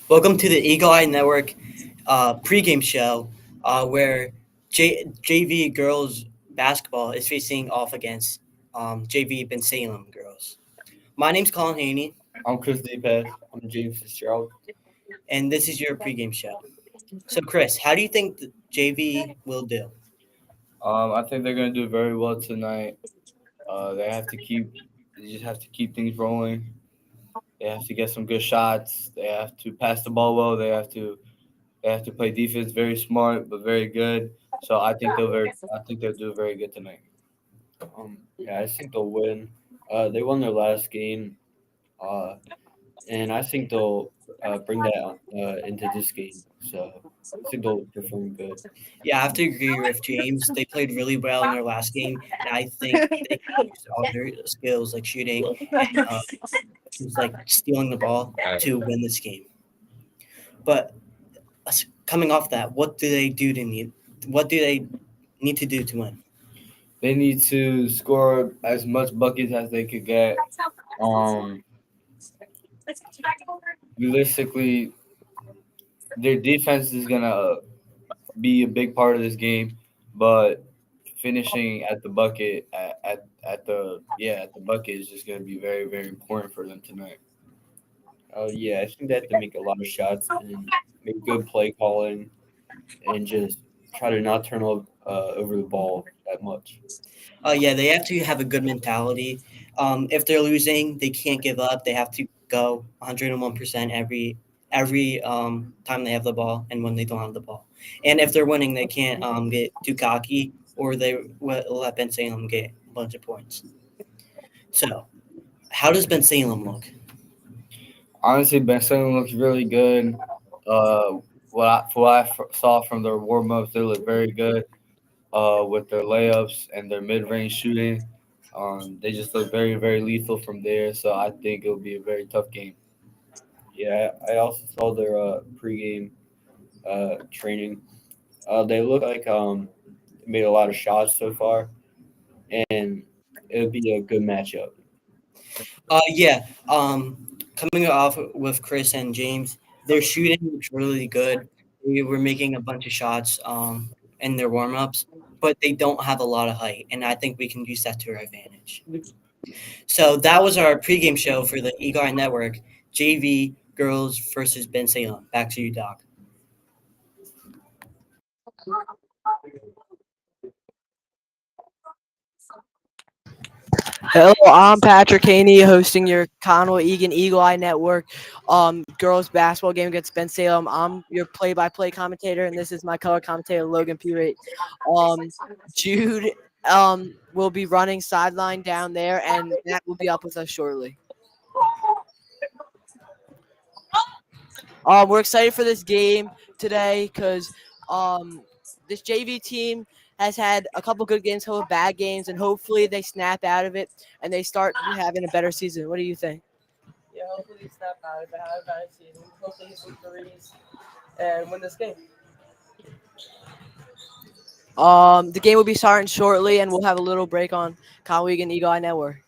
Welcome to the Eagle Eye Network pregame show where JV girls basketball is facing off against JV Bensalem girls. My name's Colin Haney, I'm Chris Deepath. I'm James Fitzgerald. and this is your pregame show. So, Chris, how do you think the JV will do? I think they're gonna do very well tonight. They have to keep. They just have to keep things rolling. They have to get some good shots. They have to pass the ball well. They have to play defense very smart but very good. So I think they'll do very good tonight. Yeah, I think they'll win. They won their last game, uh, and I think they'll bring that into this game. So I think they'll perform good. Yeah, I have to agree with James. They played really well in their last game, and I think they can use all their skills like shooting and just like stealing the ball to win this game. But coming off that, what do they do to need? What do they need to do to win? They need to score as much buckets as they could get. Um, Realistically, their defense is gonna be a big part of this game, but finishing at the bucket at the bucket is just gonna be very important for them tonight. Yeah, I think they have to make a lot of shots and make good play calling and just try to not turn over the ball that much. Yeah, they have to have a good mentality. If they're losing, they can't give up. They have to go 101% every time they have the ball and when they don't have the ball. And if they're winning, they can't get too cocky or they will let Ben Salem get a bunch of points. So, how does Ben Salem look? Honestly, Bensalem looks really good. Saw from their warm ups, they look very good. With their layups and their mid range shooting, they just look very lethal from there. So I think it'll be a very tough game. Yeah, I also saw their pregame training. They look like made a lot of shots so far, and it'll be a good matchup. Yeah. Coming off with Chris and James, their shooting was really good. They were making a bunch of shots in their warm ups, but they don't have a lot of height, and I think we can use that to our advantage. So that was our pregame show for the Egon Network JV girls versus Ben Salem. Back to you, Doc. Hello, I'm Patrick Haney, hosting your Conwell Egan Eagle Eye Network girls basketball game against Bensalem. I'm your play-by-play commentator, and this is my color commentator, Logan Pewright. Um, Jude will be running sideline down there, and Matt will be up with us shortly. We're excited for this game today because this JV team has had a couple good games, a couple bad games, and hopefully they snap out of it and they start having a better season. What do you think? Yeah, hopefully they snap out of it, have a better season. Hopefully get some threes and win this game. The game will be starting shortly, and we'll have a little break on Conwell and Eagle Eye Network.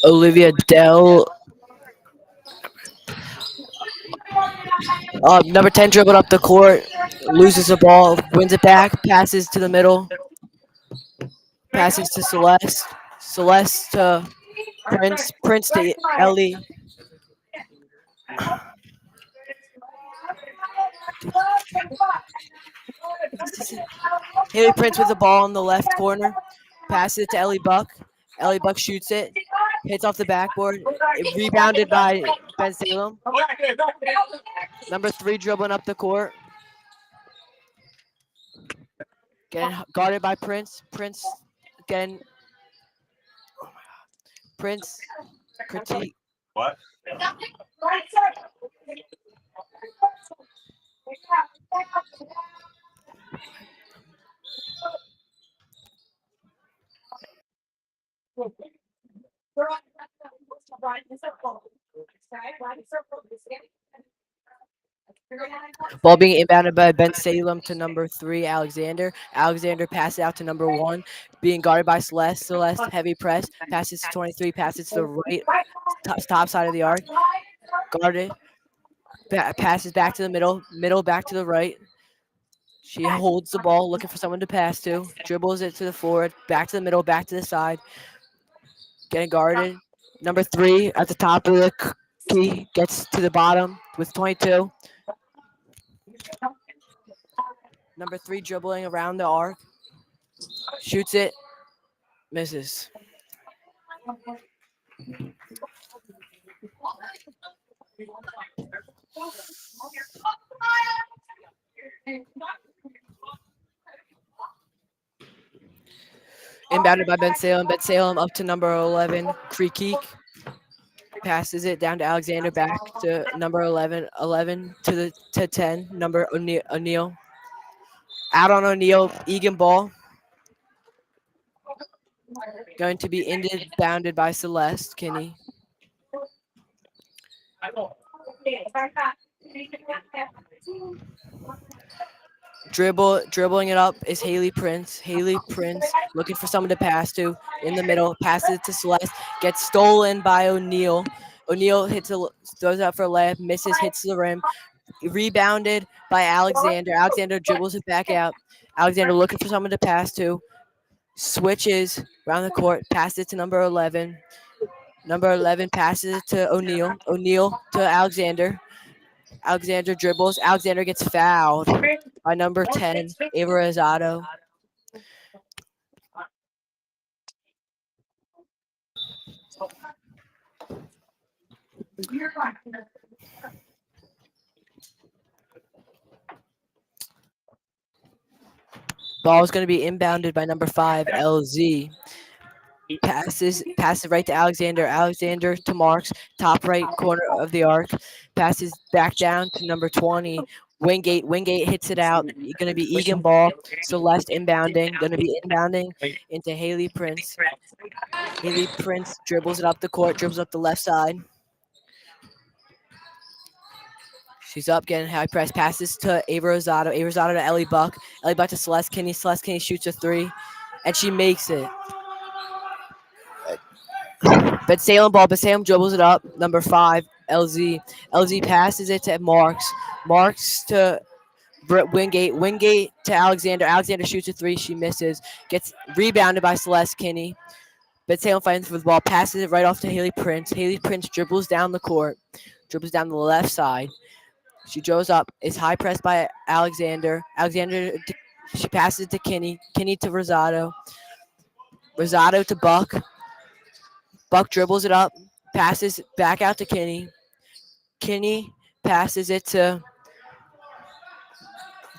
Olivia Dell, number 10, dribbled up the court, loses the ball, wins it back, passes to the middle, passes to Celeste, Celeste to Prince, Prince to Ellie. Haley Prince with the ball in the left corner, passes it to Ellie Buck. Ellie Buck shoots it, hits off the backboard, rebounded by Bensalem. Number 3 dribbling up the court, getting guarded by Prince. Prince getting Prince critique. Ball being inbounded by Bensalem to number 3, Alexander. Alexander passes out to number 1, being guarded by Celeste. Celeste, heavy press, passes to 23, passes to the right, top side of the arc. Guarded, passes back to the middle back to the right. She holds the ball, looking for someone to pass to. Dribbles it to the forward, back to the middle, back to the side. Getting guarded. Number 3 at the top of the key gets to the bottom with 22. Number 3 dribbling around the arc. Shoots it. Misses. Inbounded by Bensalem. Bensalem up to number 11, Creek. Passes it down to Alexander, back to number 11. 11 to 10, number O'Neal. Out on O'Neal, Egan ball. Going to be inbounded by Celeste Kinney. Dribbling it up is Haley Prince. Haley Prince looking for someone to pass to in the middle. Passes it to Celeste. Gets stolen by O'Neal. O'Neal throws out for a layup. Misses. Hits the rim. Rebounded by Alexander. Alexander dribbles it back out. Alexander looking for someone to pass to. Switches around the court. Passes it to number 11. Number 11 passes it to O'Neal. O'Neal to Alexander. Alexander dribbles. Alexander gets fouled by number 10, Ava Rosado. Ball is going to be inbounded by number 5, LZ. Passes right to Alexander. Alexander to Marks, top right corner of the arc. Passes back down to number 20, Wingate hits it out. Going to be Egan ball. Celeste inbounding. Going to be inbounding into Haley Prince. Haley Prince dribbles it up the court, dribbles up the left side. She's up, getting high press. Passes to Ava Rosado. Ava Rosado to Ellie Buck. Ellie Buck to Celeste Kinney. Celeste Kinney shoots a three, and she makes it. Bensalem ball. Bensalem dribbles it up. Number 5, LZ. LZ passes it to Marks. Marks to Wingate. Wingate to Alexander. Alexander shoots a three. She misses. Gets rebounded by Celeste Kinney. Bensalem fights for the ball. Passes it right off to Haley Prince. Haley Prince dribbles down the court. Dribbles down the left side. She goes up. It's high pressed by Alexander. She passes it to Kinney. Kinney to Rosado. Rosado to Buck. Buck dribbles it up. Passes back out to Kinney. Kinney passes it to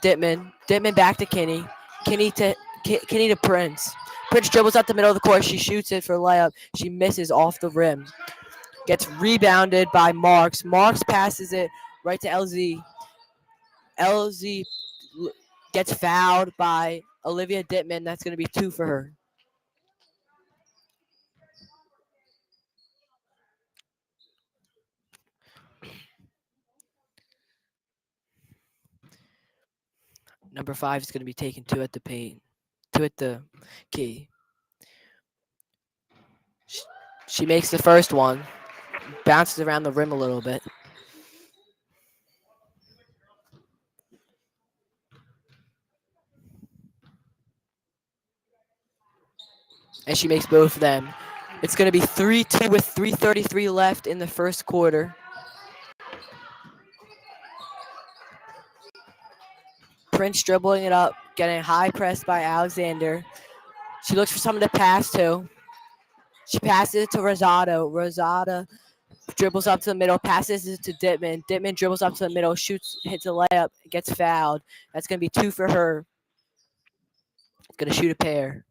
Dittman. Dittman back to Kinney. Kinney to Prince. Prince dribbles up the middle of the court. She shoots it for a layup. She misses off the rim. Gets rebounded by Marks. Marks passes it right to LZ. LZ gets fouled by Olivia Dittman. That's going to be 2 for her. Number 5 is going to be taking 2 at the paint. 2 at the key. She makes the first one. Bounces around the rim a little bit. And she makes both of them. It's going to be 3-2 with 3:33 left in the first quarter. Prince dribbling it up, getting high pressed by Alexander. She looks for someone to pass to. She passes it to Rosado. Rosado dribbles up to the middle, passes it to Dittman. Dittman dribbles up to the middle, shoots, hits a layup, gets fouled. That's going to be 2 for her. Going to shoot a pair.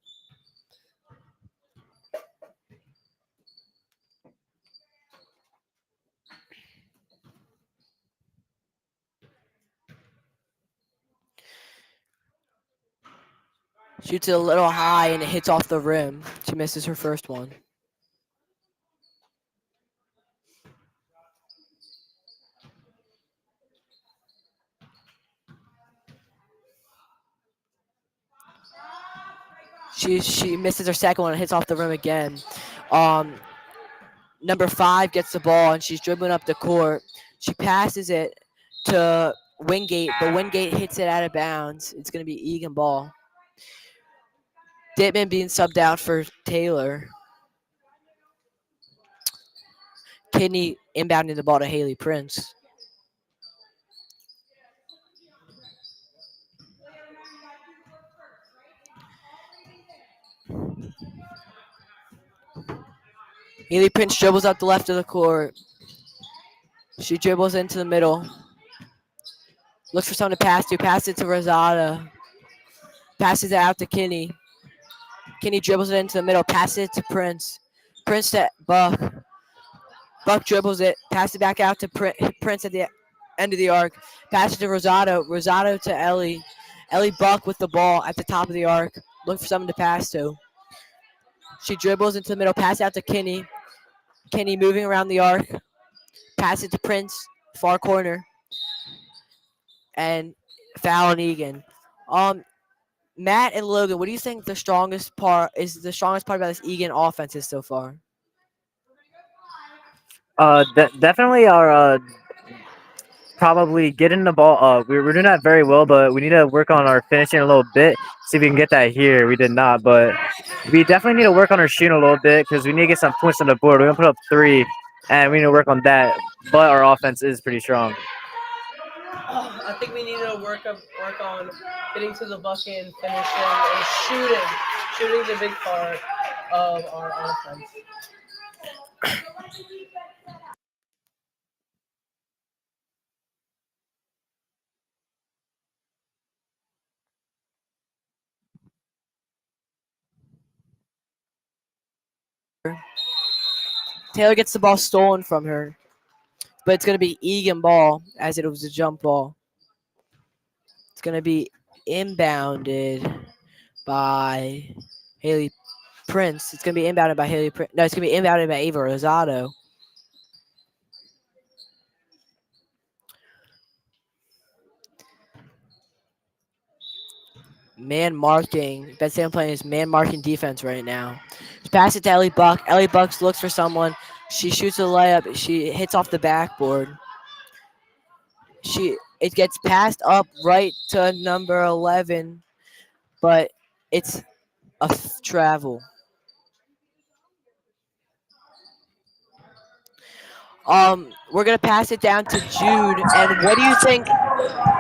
Shoots it a little high and it hits off the rim. She misses her first one. She misses her second one and hits off the rim again. Number 5 gets the ball and she's dribbling up the court. She passes it to Wingate, but Wingate hits it out of bounds. It's going to be Egan ball. Dittman being subbed out for Taylor. Kinney inbounding the ball to Haley Prince. Haley Prince dribbles up the left of the court. She dribbles into the middle. Looks for someone to pass to. Passes it to Rosada. Passes it out to Kinney. Kinney dribbles it into the middle. Passes it to Prince. Prince to Buck. Buck dribbles it. Passes it back out to Prince at the end of the arc. Passes to Rosado. Rosado to Ellie. Ellie Buck with the ball at the top of the arc. Looking for someone to pass to. She dribbles into the middle. Pass out to Kinney. Kinney moving around the arc. Pass it to Prince. Far corner. And foul on Egan. Matt and Logan, what do you think the strongest part about this Egan offense is so far? Definitely our probably getting the ball. We're doing that very well, but we need to work on our finishing a little bit. See if we can get that here. We did not, but we definitely need to work on our shooting a little bit because we need to get some points on the board. We're gonna put up 3, and we need to work on that. But our offense is pretty strong. I think we need to work on getting to the bucket and finishing and shooting. Shooting's a big part of our offense. Taylor gets the ball stolen from her, but it's going to be Egan ball as it was a jump ball. It's going to be inbounded by Haley Prince. It's going to be inbounded by Haley Prince. No, it's going to be inbounded by Ava Rosado. Man marking. Bensalem playing his man marking defense right now. Pass it to Ellie Buck. Ellie Buck looks for someone. She shoots a layup. She hits off the backboard. It gets passed up right to number 11, but it's a travel. We're gonna pass it down to Jude. And what do you think?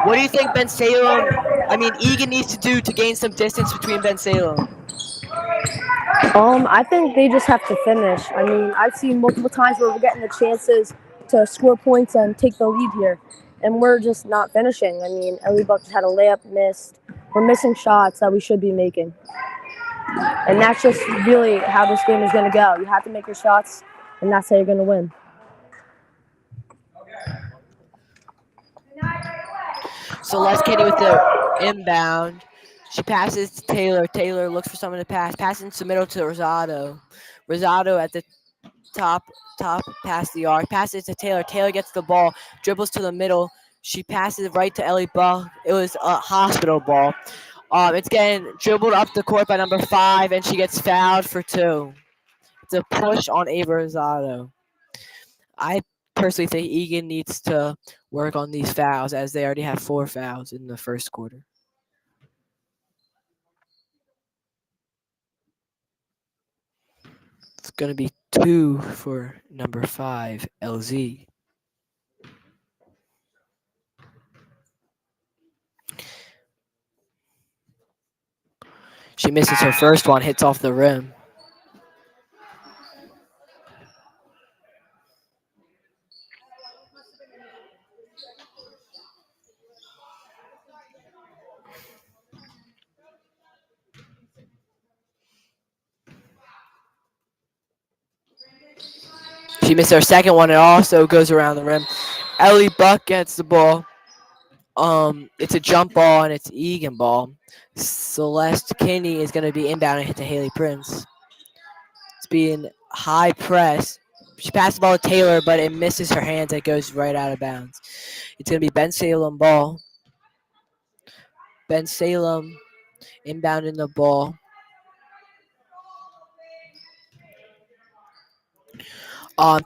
What do you think Egan needs to do to gain some distance between Bensalem? I think they just have to finish. I mean, I've seen multiple times where we're getting the chances to score points and take the lead here, and we're just not finishing. I mean, Ellie Buck had a layup missed. We're missing shots that we should be making, and that's just really how this game is going to go. You have to make your shots, and that's how you're going to win. Celeste Kenny with the inbound. She passes to Taylor. Taylor looks for someone to pass. Passing to the middle to Rosado. Rosado at the top past the arc. Passes to Taylor. Taylor gets the ball. Dribbles to the middle. She passes right to Ellie Buck. It was a hospital ball. It's getting dribbled up the court by number 5, and she gets fouled for 2. It's a push on Ava Rosado. I personally think Egan needs to work on these fouls as they already have 4 fouls in the first quarter. It's going to be 2 for number 5, LZ. She misses her first one, hits off the rim. She missed her second one. It also goes around the rim. Ellie Buck gets the ball. It's a jump ball and it's Egan ball. Celeste Kinney is going to be inbound and hit to Haley Prince. It's being high press. She passed the ball to Taylor, but it misses her hands. It goes right out of bounds. It's going to be Bensalem ball. Bensalem inbounding the ball.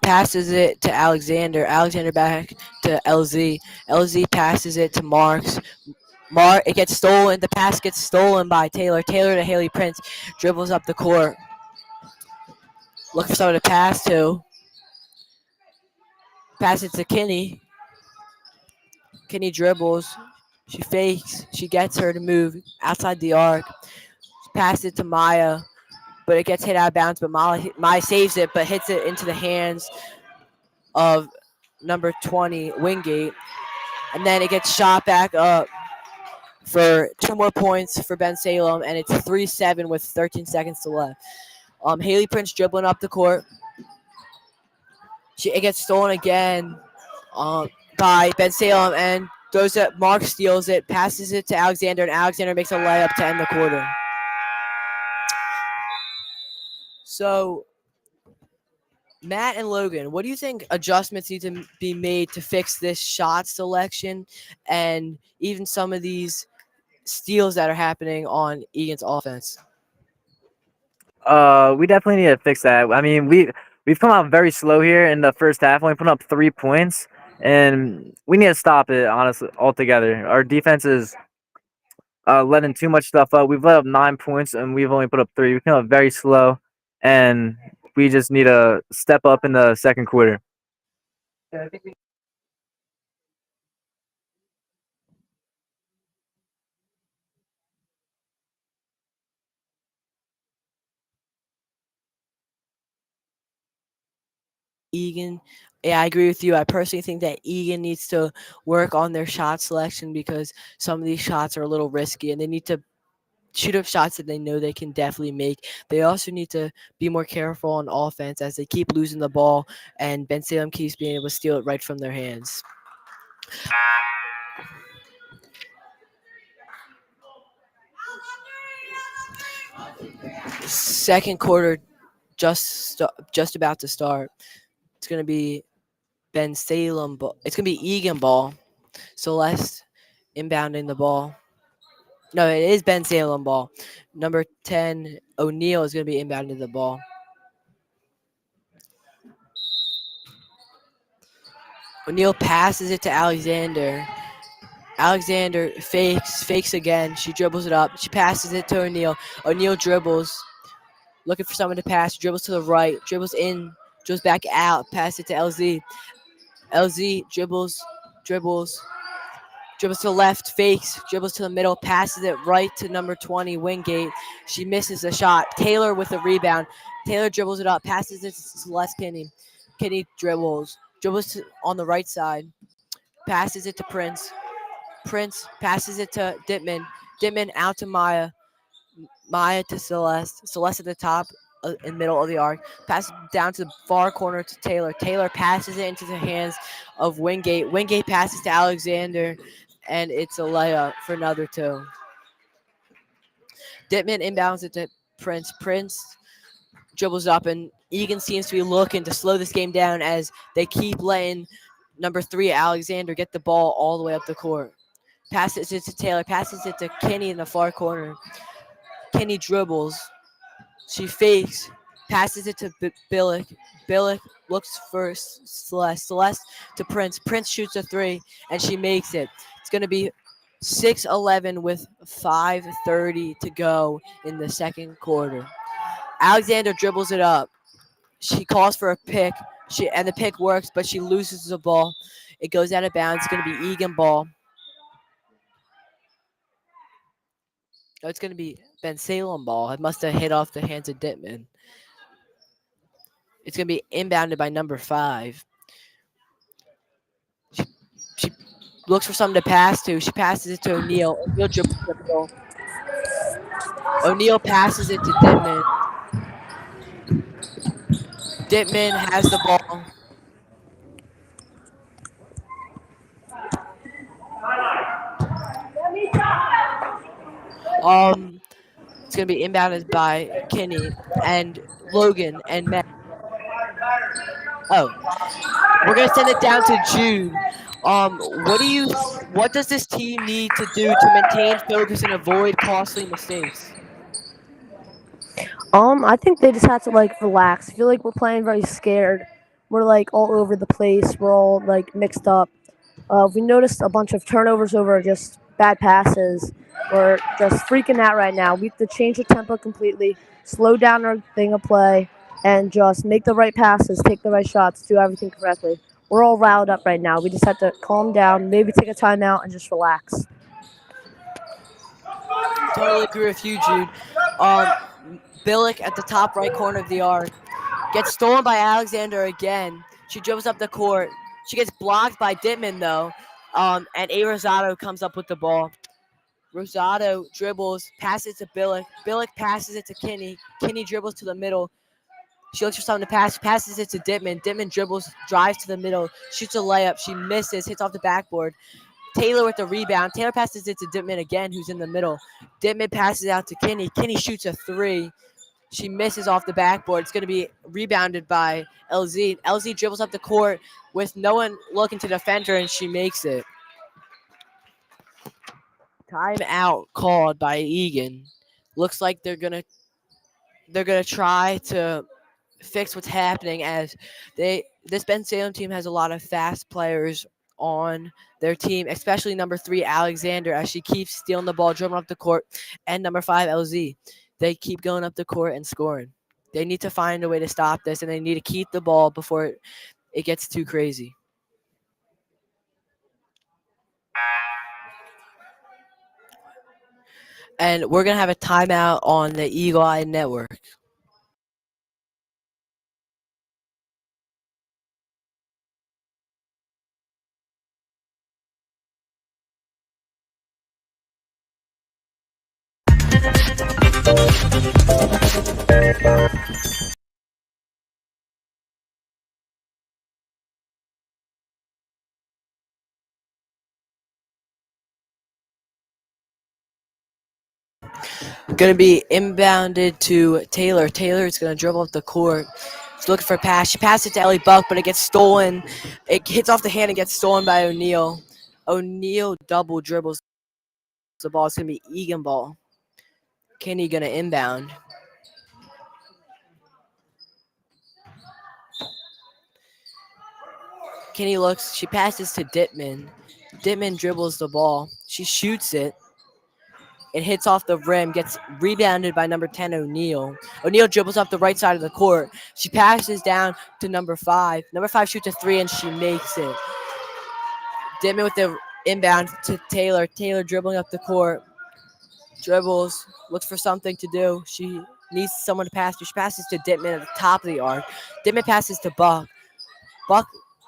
Passes it to Alexander. Alexander back to LZ. LZ passes it to Marks. It gets stolen. The pass gets stolen by Taylor. Taylor to Haley Prince. Dribbles up the court. Look for someone to pass to. Pass it to Kinney. Kinney dribbles. She fakes. She gets her to move outside the arc. Pass it to Maya, but it gets hit out of bounds. But Maya saves it, but hits it into the hands of number 20, Wingate. And then it gets shot back up for 2 more points for Bensalem, and it's 3-7 with 13 seconds to left. Haley Prince dribbling up the court. It gets stolen again by Bensalem, and throws it. Mark steals it, passes it to Alexander, and Alexander makes a layup to end the quarter. So, Matt and Logan, what do you think adjustments need to be made to fix this shot selection and even some of these steals that are happening on Egan's offense? We definitely need to fix that. I mean, we've come out very slow here in the first half, only putting up 3 points, and we need to stop it, honestly, altogether. Our defense is letting too much stuff up. We've let up 9 points, and we've only put up 3. We come out very slow, and we just need to step up in the second quarter. Egan, yeah, I agree with you. I personally think that Egan needs to work on their shot selection because some of these shots are a little risky and they need to shoot up shots that they know they can definitely make. They also need to be more careful on offense as they keep losing the ball and Bensalem keeps being able to steal it right from their hands. Second quarter just about to start. It's gonna be Bensalem ball. It's gonna be Egan ball. Celeste inbounding the ball. No, it is Bensalem ball. Number 10 O'Neal is gonna be inbounding the ball. O'Neal passes it to Alexander. Alexander fakes again. She dribbles it up. She passes it to O'Neal. O'Neal dribbles, looking for someone to pass. Dribbles to the right. Dribbles in. Dribbles back out. Pass it to LZ. LZ dribbles to the left. Fakes. Dribbles to the middle. Passes it right to number 20 Wingate. She misses the shot. Taylor with the rebound. Taylor dribbles it up. Passes it to Celeste Kinney. Kinney dribbles on the right side. Passes it to Prince. Prince passes it to Dittman. Dittman out to Maya. Maya to Celeste. Celeste at the top in middle of the arc. Passes down to the far corner to Taylor. Taylor passes it into the hands of Wingate. Wingate passes to Alexander, and it's a layup for another two. Dittman inbounds it to Prince. Prince dribbles up, and Egan seems to be looking to slow this game down as they keep letting number 3 Alexander get the ball all the way up the court. Passes it to Taylor. Passes it to Kenny in the far corner. Kenny dribbles. She fakes. Passes it to Billick. Billick looks for Celeste. Celeste to Prince. Prince shoots a 3, and she makes it. It's going to be 6-11 with 5:30 to go in the second quarter. Alexander dribbles it up. She calls for a pick. And the pick works, but she loses the ball. It goes out of bounds. It's going to be Egan ball. Oh, it's going to be Bensalem ball. It must have hit off the hands of Dittman. It's going to be inbounded by number 5. She looks for something to pass to. She passes it to O'Neal. O'Neal dribbles the middle. O'Neal passes it to Dittman. Dittman has the ball. It's going to be inbounded by Kinney and Logan and Matt. Oh, we're gonna send it down to Jude. What does this team need to do to maintain focus and avoid costly mistakes? I think they just have to like relax. I feel like we're playing very scared. We're like all over the place. We're all like mixed up. We noticed a bunch of turnovers over just bad passes. We're just freaking out right now. We have to change the tempo completely, slow down our thing of play, and just make the right passes, take the right shots, do everything correctly. We're all riled up right now. We just have to calm down, maybe take a timeout, and just relax. Totally agree with you, Jude. Billick at the top right corner of the arc gets stolen by Alexander again. She dribbles up the court. She gets blocked by Dittman though. And A. Rosado comes up with the ball. Rosado dribbles, passes to Billick. Billick passes it to Kinney. Kinney dribbles to the middle. She looks for something to pass. She passes it to Dittman. Dittman dribbles, drives to the middle, shoots a layup. She misses, hits off the backboard. Taylor with the rebound. Taylor passes it to Dittman again, who's in the middle. Dittman passes out to Kinney. Kinney shoots a 3. She misses off the backboard. It's going to be rebounded by LZ. LZ dribbles up the court with no one looking to defend her, and she makes it. Timeout called by Egan. Looks like they're gonna try to fix what's happening as this Bensalem team has a lot of fast players on their team, especially number 3 Alexander as she keeps stealing the ball, dribbling up the court, and number 5 LZ. They keep going up the court and scoring. They need to find a way to stop this, and they need to keep the ball before it gets too crazy. And we're going to have a timeout on the Eagle Eye Network. Gonna be inbounded to Taylor. Taylor is gonna dribble up the court. She's looking for a pass. She passes it to Ellie Buck, but it gets stolen. It hits off the hand and gets stolen by O'Neal. O'Neal double dribbles the ball. It's gonna be Egan ball. Kenny gonna inbound. Kenny looks. She passes to Dittman. Dittman dribbles the ball. She shoots it. It hits off the rim, gets rebounded by number 10, O'Neal. O'Neal dribbles up the right side of the court. She passes down to number 5. Number 5 shoots a 3 and she makes it. Dittman with the inbound to Taylor. Taylor dribbling up the court. Dribbles, looks for something to do. She needs someone to pass to. She passes to Dittman at the top of the arc. Dittman passes to Buck.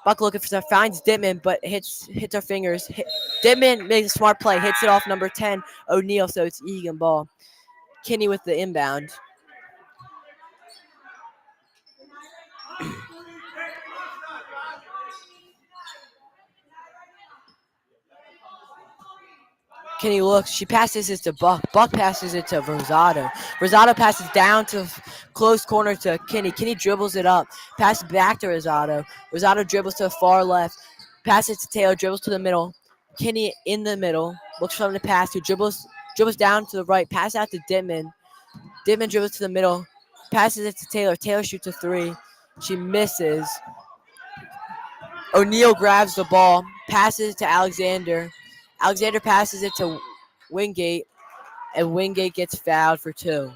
Buck looking for stuff, finds Dittman, but hits her fingers. Dittman makes a smart play, hits it off number 10, O'Neal, so it's Egan ball. Kinney with the inbound. Kenny looks. She passes it to Buck. Buck passes it to Rosado. Rosado passes down to close corner to Kenny. Kenny dribbles it up. Passes back to Rosado. Rosado dribbles to the far left. Passes to Taylor. Dribbles to the middle. Kenny in the middle. Looks for him to pass to. Dribbles down to the right. Pass out to Dittman. Dittman dribbles to the middle. Passes it to Taylor. Taylor shoots a 3. She misses. O'Neal grabs the ball. Passes it to Alexander. Alexander passes it to Wingate, and Wingate gets fouled for 2.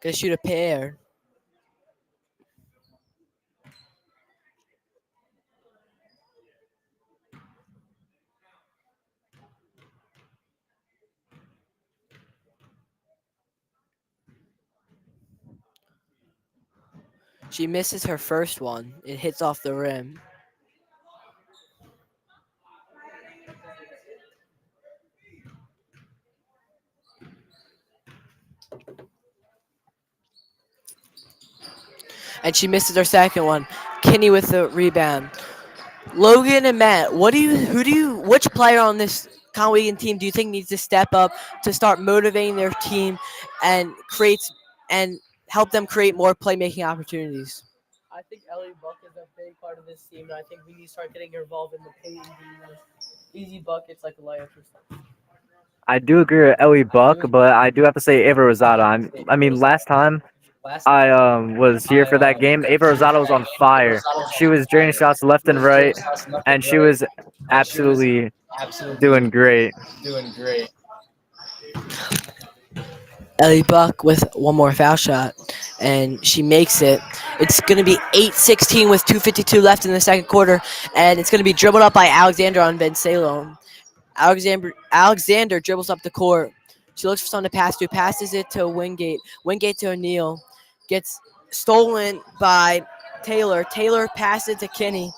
Gonna shoot a pair. She misses her first one. It hits off the rim. And she misses her second one. Kinney with the rebound. Logan and Matt, which player on this Conwell Egan team do you think needs to step up to start motivating their team and help them create more playmaking opportunities? I think Ellie Buck is a big part of this team, and I think we need to start getting her involved in the paint and easy buckets like a layup or something. I do agree with Ellie Buck, but I do have to say Ava Rosado. I mean, last time I was here for that game, Ava Rosado was on fire. She was draining shots left and right, and she was absolutely doing great. Ellie Buck with one more foul shot, and she makes it. It's going to be 8-16 with 2:52 left in the second quarter, and it's going to be dribbled up by Alexander on Bensalem. Alexander dribbles up the court. She looks for someone to pass to, passes it to Wingate. Wingate to O'Neal. Gets stolen by Taylor. Taylor passes to Kenny.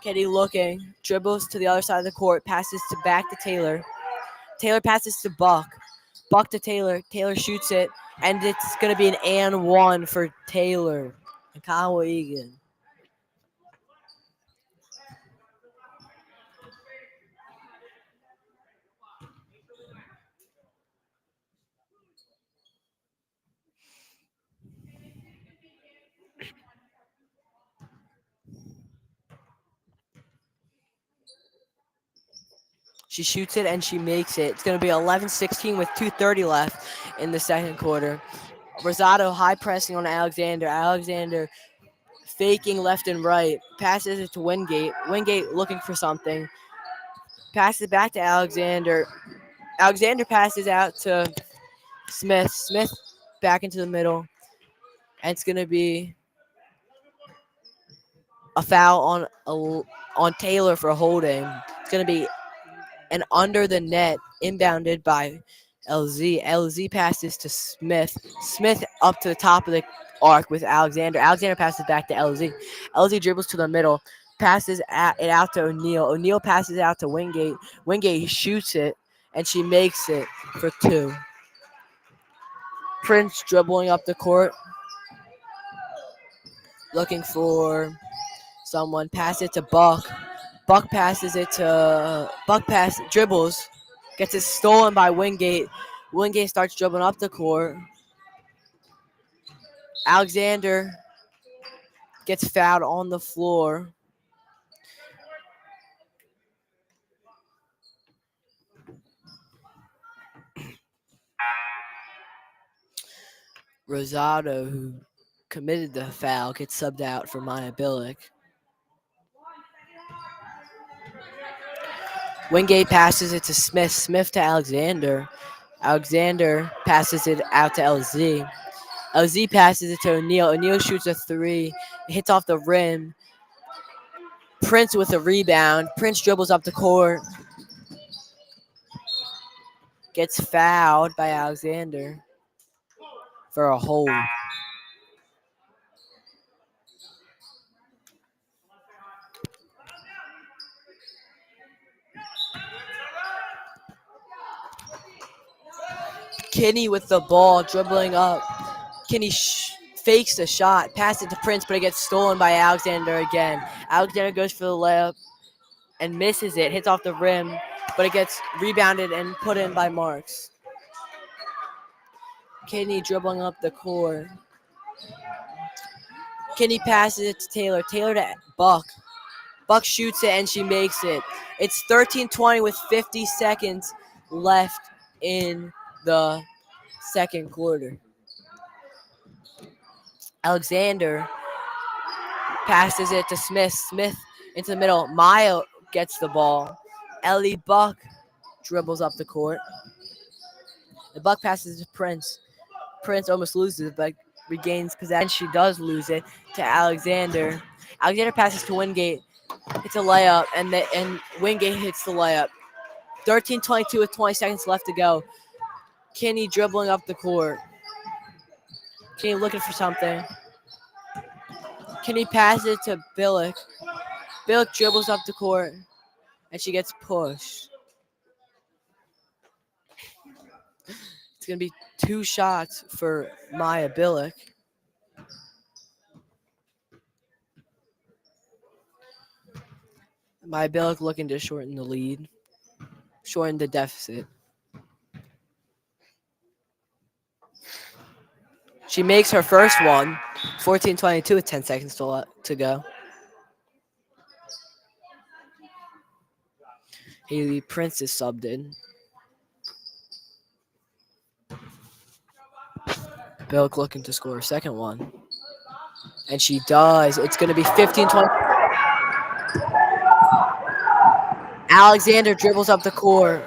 Kenny looking, dribbles to the other side of the court, passes back to Taylor. Taylor passes to Buck. Buck to Taylor. Taylor shoots it, and it's going to be an and 1 for Taylor and Conwell Egan. She shoots it and she makes it. It's going to be 11-16 with 2:30 left in the second quarter. Rosado high pressing on Alexander. Alexander faking left and right. Passes it to Wingate. Wingate looking for something. Passes it back to Alexander. Alexander passes out to Smith. Smith back into the middle. And it's going to be a foul on Taylor for holding. It's going to be an under the net inbounded by LZ. LZ passes to Smith. Smith up to the top of the arc with Alexander. Alexander passes back to LZ. LZ dribbles to the middle, passes it out to O'Neal. O'Neal passes out to Wingate. Wingate shoots it, and she makes it for 2. Prince dribbling up the court, looking for someone. Pass it to Buck. Buck pass dribbles, gets it stolen by Wingate. Wingate starts dribbling up the court. Alexander gets fouled on the floor. Rosado, who committed the foul, gets subbed out for Maya Billick. Wingate passes it to Smith. Smith to Alexander. Alexander passes it out to LZ. LZ passes it to O'Neal. O'Neal shoots a three. It hits off the rim. Prince with a rebound. Prince dribbles up the court. Gets fouled by Alexander for a hold. Kinney with the ball, dribbling up. Kinney fakes the shot, passes it to Prince, but it gets stolen by Alexander again. Alexander goes for the layup and misses it, hits off the rim, but it gets rebounded and put in by Marks. Kinney dribbling up the court. Kinney passes it to Taylor. Taylor to Buck. Buck shoots it and she makes it. It's 13-20 with 50 seconds left in the second quarter. Alexander passes it to Smith. Smith into the middle. Maya gets the ball. Ellie Buck dribbles up the court. The Buck passes to Prince. Prince almost loses it, but regains possession. She does lose it to Alexander. Alexander passes to Wingate. It's a layup, and Wingate hits the layup. 13-22 with 20 seconds left to go. Kinney dribbling up the court. Kinney looking for something. Kinney passes it to Billick. Billick dribbles up the court, and she gets pushed. It's going to be 2 shots for Maya Billick. Maya Billick looking to shorten the lead, shorten the deficit. She makes her first one, 14-22 with 10 seconds to go. Haley Prince is subbed in. Billick looking to score a second one. And she does. It's going to be 15-20. Alexander dribbles up the court.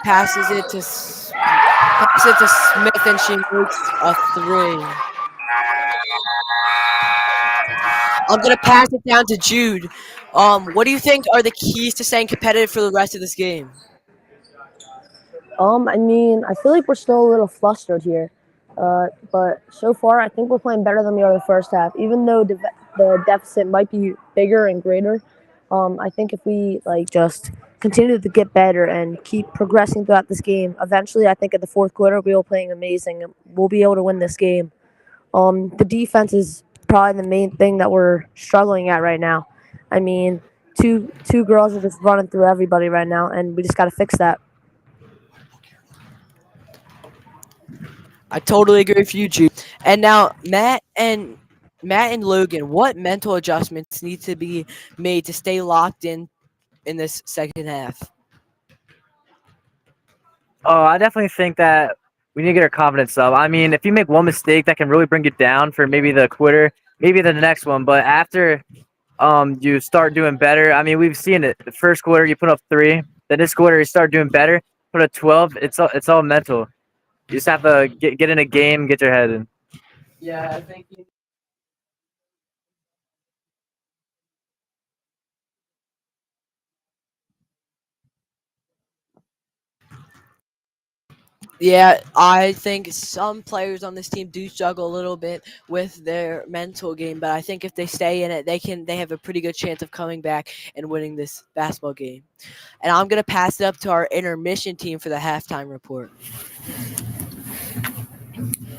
Passes it to Smith, and she makes a three. I'm going to pass it down to Jude. What do you think are the keys to staying competitive for the rest of this game? I mean, I feel like we're still a little flustered here. But so far, I think we're playing better than we are the first half. Even though the deficit might be bigger and greater, I think if we just continue to get better and keep progressing throughout this game, eventually, I think at the fourth quarter, we'll be playing amazing. And we'll be able to win this game. The defense is probably the main thing that we're struggling at right now. I mean, two girls are just running through everybody right now, and we just got to fix that. I totally agree with you, Jude. And now, Matt and Logan, what mental adjustments need to be made to stay locked in this second half? Oh, I definitely think that we need to get our confidence up. I mean, if you make one mistake, that can really bring you down for maybe the quarter, maybe the next one. But after you start doing better, I mean, we've seen it. The first quarter, you put up 3. Then this quarter, you start doing better, put up 12. It's all mental. You just have to get in a game, get your head in. Yeah, I think. Yeah, I think some players on this team do struggle a little bit with their mental game, but I think if they stay in it, they have a pretty good chance of coming back and winning this basketball game. And I'm gonna pass it up to our intermission team for the halftime report.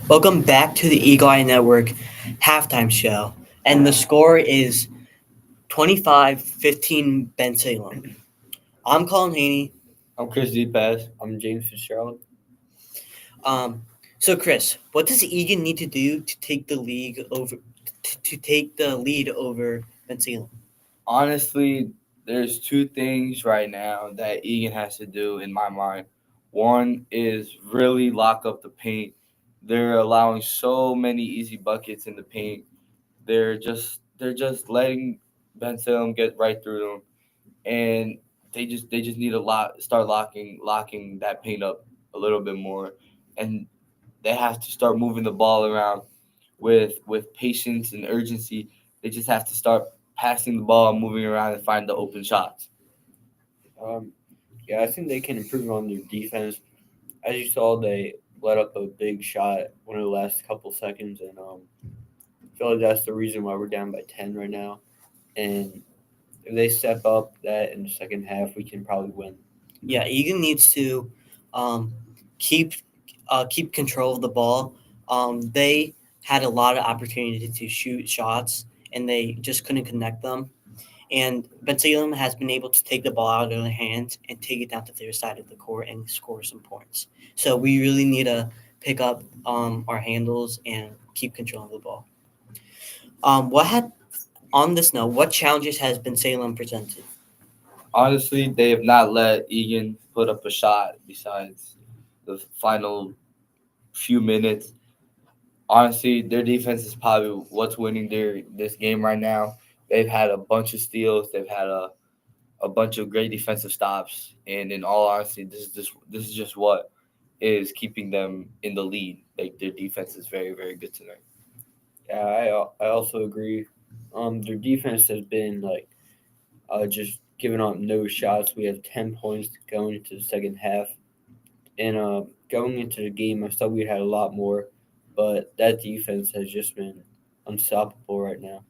Welcome back to the Eagle Eye Network halftime show. And the score is 25-15 Bensalem. I'm Colin Haney. I'm Chris Deepass. I'm James Fitzgerald. So Chris, what does Egan need to do to take the league over to take the lead over Bensalem? Honestly, there's two things right now that Egan has to do in my mind. One is really lock up the paint. They're allowing so many easy buckets in the paint. They're just letting Ben Salem get right through them, and they just need to start locking that paint up a little bit more, and they have to start moving the ball around with patience and urgency. They just have to start passing the ball, moving around, and find the open shots. Um, yeah, I think they can improve on their defense. As you saw, they let up a big shot one of the last couple seconds, and I feel like that's the reason why we're down by 10 right now. And if they step up that in the second half, we can probably win. Yeah, Egan needs to um, keep keep control of the ball. They had a lot of opportunity to shoot shots, and they just couldn't connect them. And Bensalem has been able to take the ball out of their hands and take it down to their side of the court and score some points. So we really need to pick up our handles and keep control of the ball. What had on this note? What challenges has Bensalem presented? Honestly, they have not let Egan put up a shot besides the final few minutes. Honestly, their defense is probably what's winning this game right now. They've had a bunch of steals. They've had a bunch of great defensive stops, and in all honesty, this is just what is keeping them in the lead. Like their defense is very very good tonight. Yeah, I also agree. Their defense has been like just giving up no shots. We have 10 points going into the second half, and going into the game, I thought we had a lot more, but that defense has just been unstoppable right now.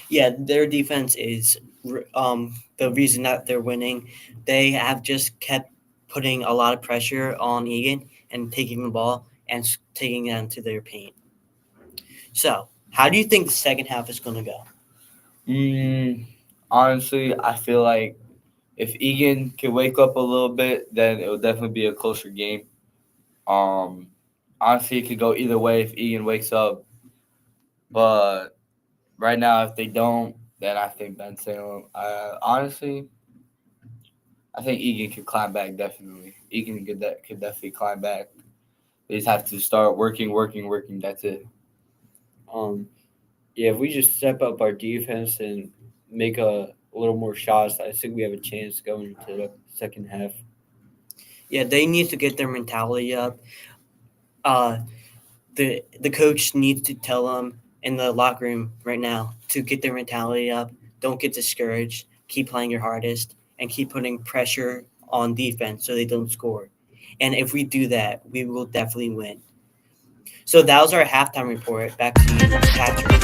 Yeah, their defense is the reason that they're winning. They have just kept putting a lot of pressure on Egan and taking the ball and taking it into their paint. So, how do you think the second half is going to go? Mm, honestly, I feel like if Egan can wake up a little bit, then it will definitely be a closer game. Um, honestly, it could go either way if Egan wakes up, but right now, if they don't, then I think Ben Salem. Honestly, I think Egan could climb back definitely. Egan could definitely climb back. They just have to start working, working, working. That's it. Um, yeah, if we just step up our defense and make a little more shots, I think we have a chance going into the second half. Yeah, they need to get their mentality up. Uh, the coach needs to tell them in the locker room right now to get their mentality up. Don't get discouraged. Keep playing your hardest and keep putting pressure on defense so they don't score. And if we do that, we will definitely win. So that was our halftime report. Back to you, Patrick.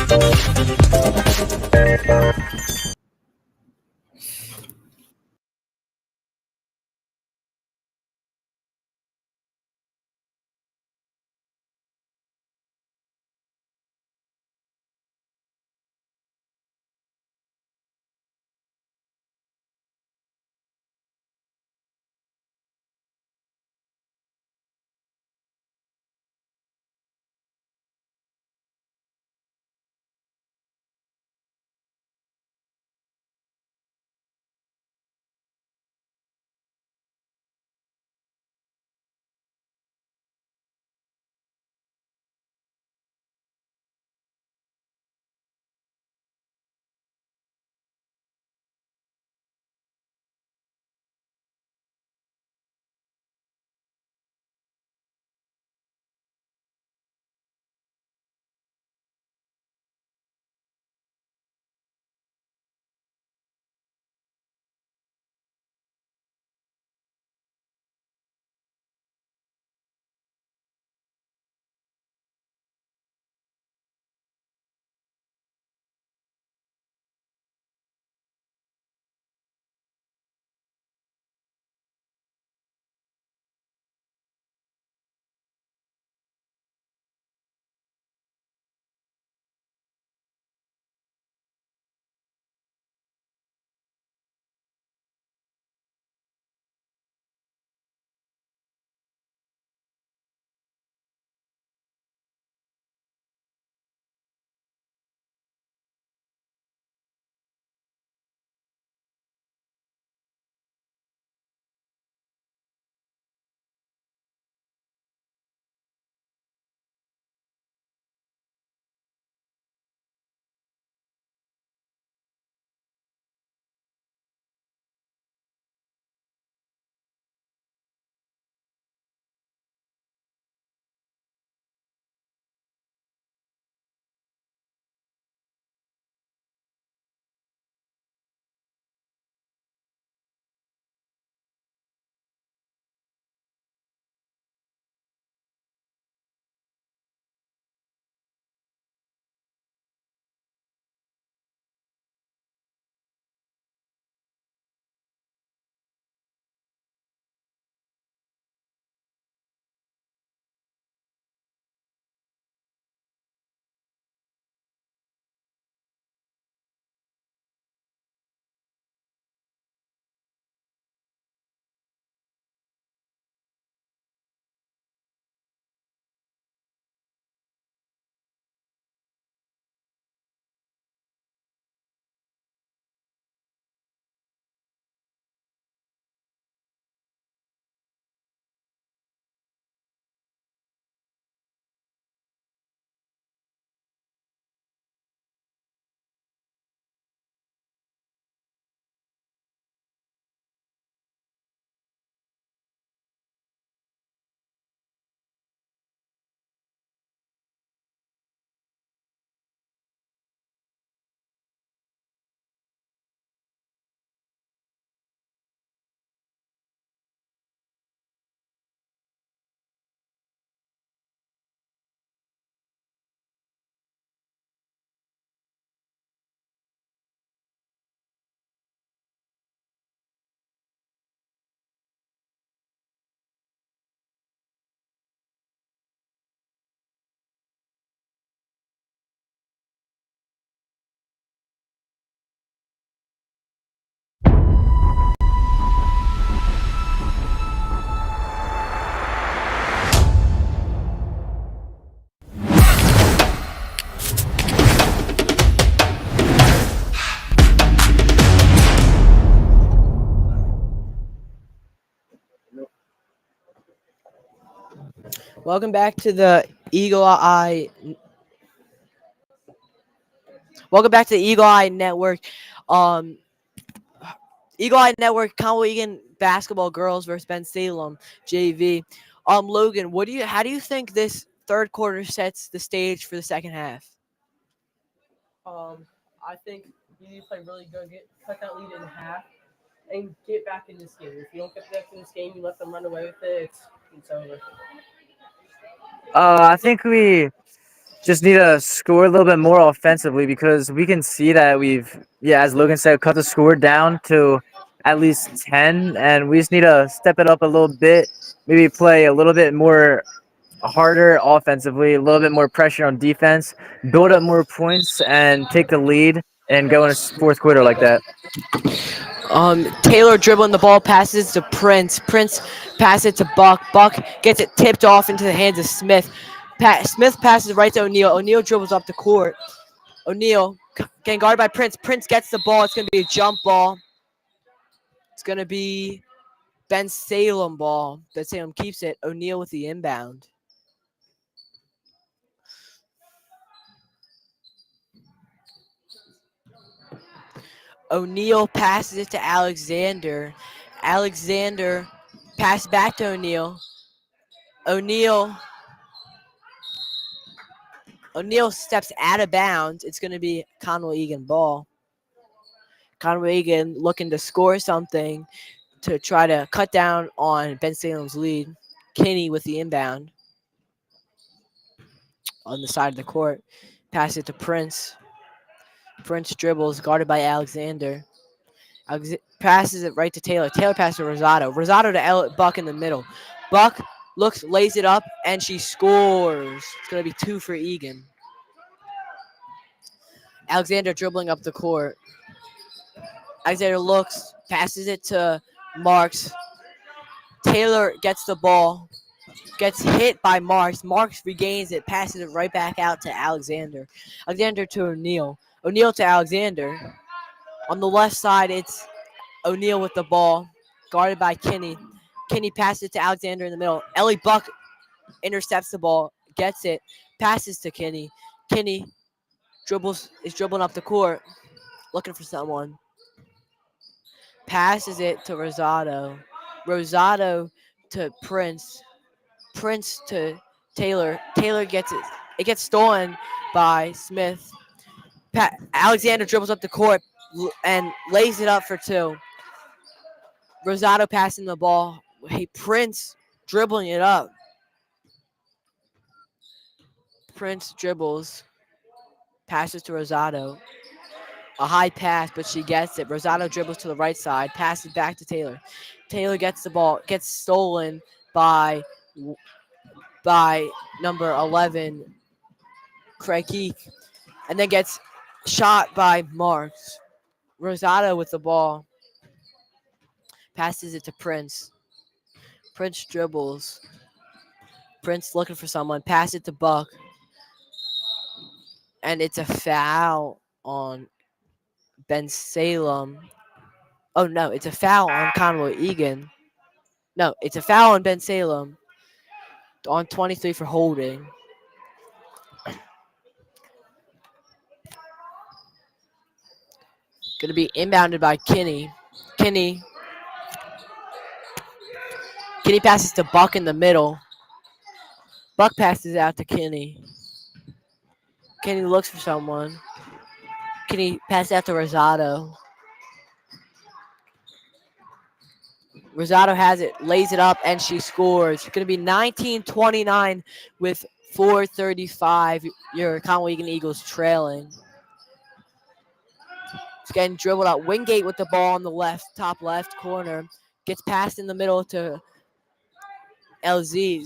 Welcome back to the Eagle Eye. Welcome back to the Eagle Eye Network. Um, Eagle Eye Network, Conwell Egan basketball girls versus Bensalem JV. Logan, how do you think this third quarter sets the stage for the second half? I think you need to play really good, cut that lead in half, and get back in this game. If you don't get back in this game, you let them run away with it. It's over. I think we just need to score a little bit more offensively because we can see that we've, yeah, as Logan said, cut the score down to at least 10, and we just need to step it up a little bit. Maybe play a little bit more harder offensively, a little bit more pressure on defense, build up more points, and take the lead and go in a fourth quarter like that. Taylor dribbling the ball, passes to Prince. Prince passes it to Buck. Buck gets it tipped off into the hands of Smith. Smith passes right to O'Neal. O'Neal dribbles up the court. O'Neal getting guarded by Prince. Prince gets the ball. It's going to be a jump ball. It's going to be Bensalem ball. Bensalem keeps it. O'Neal with the inbound. O'Neal passes it to Alexander. Alexander passes back to O'Neal. O'Neal steps out of bounds. It's going to be Conwell Egan ball. Conwell Egan looking to score something to try to cut down on Bensalem's lead. Kinney with the inbound on the side of the court. Pass it to Prince. Prince dribbles, guarded by Alexander. Passes it right to Taylor. Taylor passes to Rosado. Rosado to Buck in the middle. Buck lays it up, and she scores. It's going to be 2 for Egan. Alexander dribbling up the court. Alexander looks, passes it to Marks. Taylor gets the ball, gets hit by Marks. Marks regains it, passes it right back out to Alexander. Alexander to O'Neal. O'Neal to Alexander. On the left side, it's O'Neal with the ball, guarded by Kinney. Kinney passes it to Alexander in the middle. Ellie Buck intercepts the ball, gets it, passes to Kinney. Kinney is dribbling up the court, looking for someone. Passes it to Rosado. Rosado to Prince. Prince to Taylor. Taylor gets it. It gets stolen by Smith. Alexander dribbles up the court and lays it up for 2. Rosado passing the ball. Hey, Prince dribbling it up. Prince dribbles. Passes to Rosado. A high pass, but she gets it. Rosado dribbles to the right side. Passes back to Taylor. Taylor gets the ball. Gets stolen by number 11, Craig Keek. And then gets shot by Marks. Rosado with the ball. Passes it to Prince. Prince dribbles. Prince looking for someone. Pass it to Buck. And it's a foul on Bensalem. Oh, no. It's a foul on Conwell Egan. No, it's a foul on Bensalem. On 23 for holding. Going to be inbounded by Kinney. Kinney passes to Buck in the middle. Buck passes out to Kinney. Kinney looks for someone. Kinney passes out to Rosado. Rosado has it, lays it up, and she scores. It's going to be 19-29 with 4:35. Your Conwell Egan Eagles trailing. It's getting dribbled out. Wingate with the ball on the top left corner. Gets passed in the middle to LZ.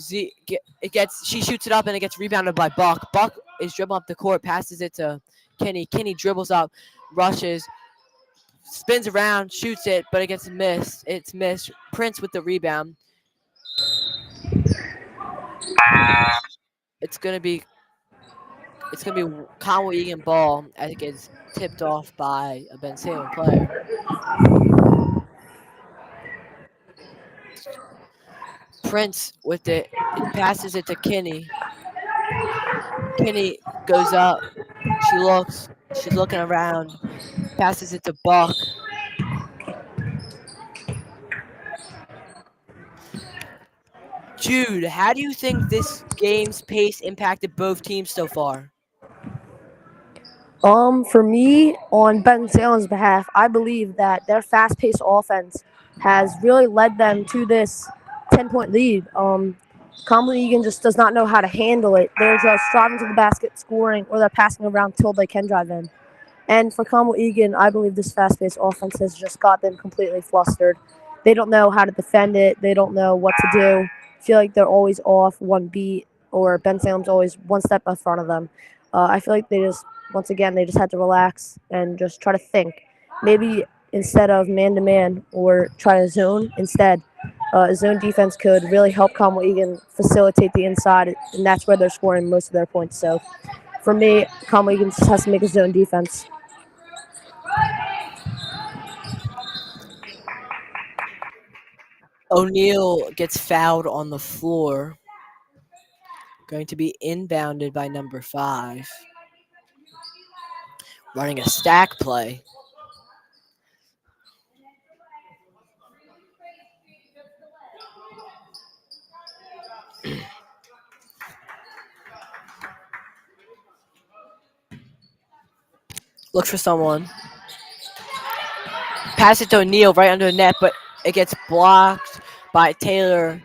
She shoots it up and it gets rebounded by Buck. Buck is dribbling up the court, passes it to Kinney. Kinney dribbles up, rushes, spins around, shoots it, but it gets missed. It's missed. Prince with the rebound. It's gonna be Conwell Egan ball as it gets tipped off by a Bensalem player. Prince with it. It passes it to Kinney. Kinney goes up. She looks. She's looking around. Passes it to Buck. Jude, how do you think this game's pace impacted both teams so far? For me, on Bensalem's behalf, I believe that their fast-paced offense has really led them to this 10-point lead. Conwell Egan just does not know how to handle it. They're just driving to the basket, scoring, or they're passing around till they can drive in. And for Conwell Egan, I believe this fast-paced offense has just got them completely flustered. They don't know how to defend it. They don't know what to do. I feel like they're always off one beat, or Bensalem's always one step in front of them. I feel like once again, they just had to relax and just try to think. Maybe instead of man-to-man or try to zone, instead, zone defense could really help Conwell Egan facilitate the inside, and that's where they're scoring most of their points. So for me, Conwell Egan just has to make a zone defense. O'Neal gets fouled on the floor. Going to be inbounded by number 5. Running a stack play. Looks for someone. Pass it to O'Neal right under the net, but it gets blocked by Taylor,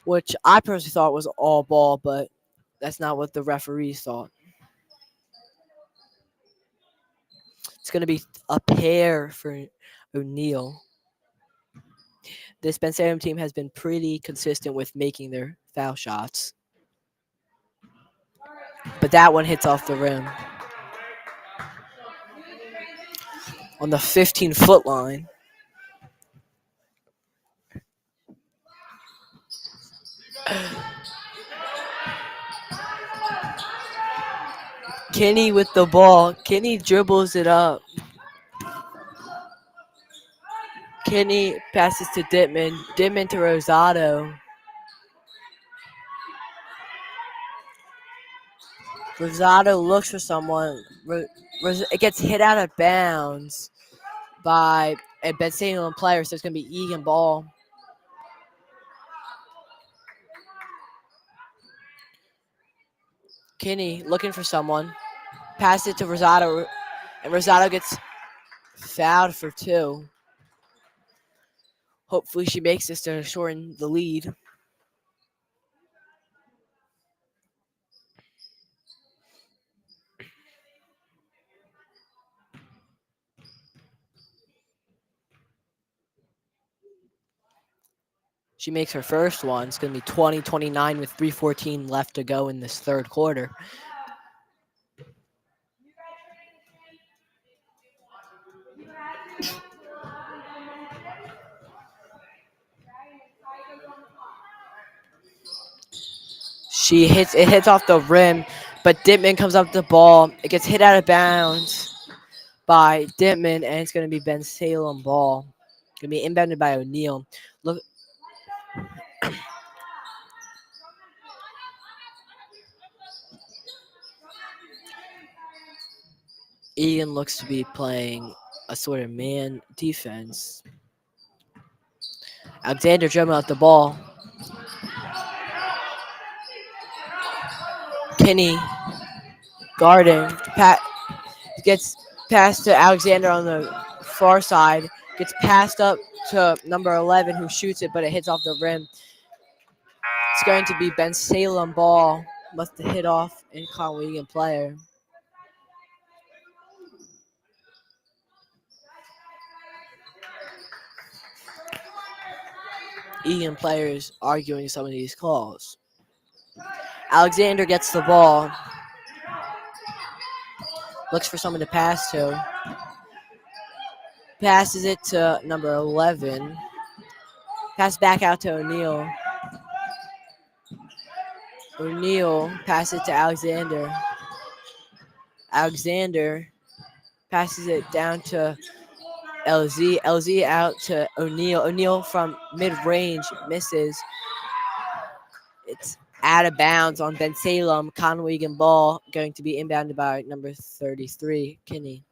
which I personally thought was all ball, but that's not what the referees thought. It's going to be a pair for O'Neal. This Bensalem team has been pretty consistent with making their foul shots. But that one hits off the rim. On the 15-foot line. Kinney with the ball. Kinney dribbles it up. Kinney passes to Dittman. Dittman to Rosado. Rosado looks for someone. It gets hit out of bounds by a Bensalem player, so it's going to be Egan ball. Kinney looking for someone. Pass it to Rosado, and Rosado gets fouled for 2. Hopefully she makes this to shorten the lead. She makes her first one. It's going to be 20-29 with 3:14 left to go in this third quarter. It hits off the rim, but Dittman comes up with the ball. It gets hit out of bounds by Dittman, and it's going to be Bensalem ball. Going to be inbounded by O'Neal. Look. Egan looks to be playing a sort of man defense. Alexander dribbling out the ball. Kinney guarding. Gets passed to Alexander on the far side. Gets passed up to number 11 who shoots it, but it hits off the rim. It's going to be Bensalem ball. Must have hit off a Conwell Egan player. Egan players arguing some of these calls. Alexander gets the ball. Looks for someone to pass to. Passes it to number 11. Pass back out to O'Neal. O'Neal passes it to Alexander. Alexander passes it down to LZ. LZ out to O'Neal. O'Neal from mid-range misses. out of bounds on Bensalem. Conwell Egan ball going to be inbounded by number 33, Kinney.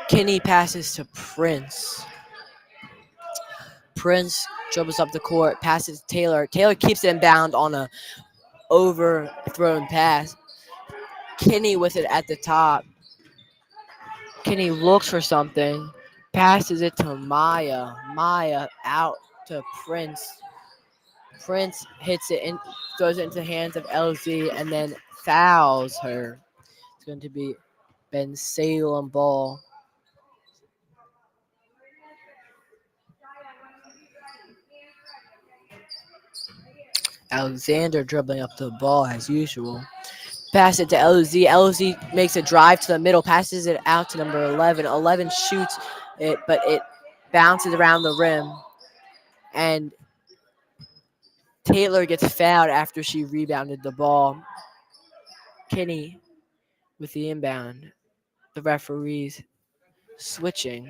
Kinney passes to Prince. Prince dribbles up the court, passes to Taylor. Taylor keeps it inbound on a overthrown pass. Kinney with it at the top. Kinney looks for something, passes it to Maya. Maya out to Prince. Prince hits it and throws it into the hands of LZ and then fouls her. It's going to be Bensalem ball. Alexander dribbling up the ball as usual. Pass it to LZ. LZ makes a drive to the middle, passes it out to number 11. 11 shoots it, but it bounces around the rim. And Taylor gets fouled after she rebounded the ball. Kinney with the inbound. The referees switching.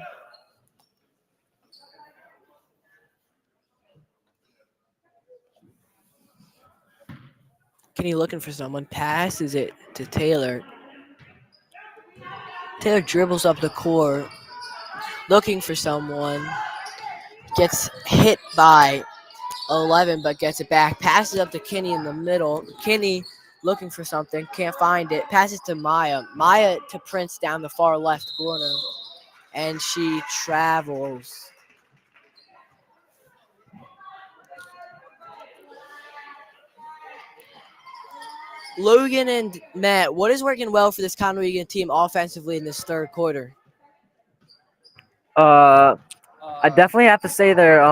Kinney looking for someone, passes it to Taylor. Taylor dribbles up the court, looking for someone. Gets hit by 11, but gets it back. Passes up to Kinney in the middle. Kinney looking for something, can't find it. Passes to Maya. Maya to Prince down the far left corner. And she travels. Logan and Matt, what is working well for this Conwell Egan team offensively in this third quarter? I definitely have to say they're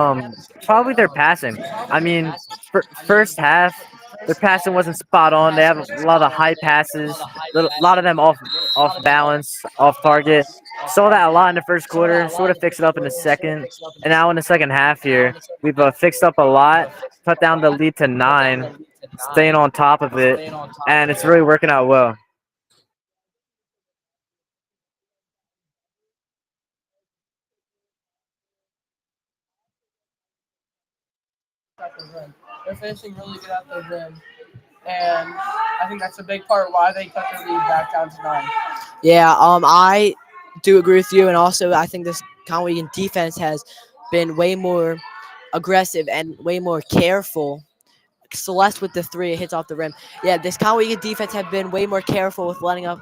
probably their passing. I mean, first half their passing wasn't spot on. They have a lot of high passes, a lot of them off balance, off target. Saw that a lot in the first quarter. Sort of fixed it up in the second, and now in the second half here, we've fixed up a lot, cut down the lead to 9, staying on top of it, and it's really working out well. At the rim. They're finishing really good at the rim. And I think that's a big part why they cut their lead back down to 9. Yeah, I do agree with you, and also I think this Conwell Egan defense has been way more aggressive and way more careful. Celeste with the 3, it hits off the rim. Yeah, this Conwell Egan defense have been way more careful with letting up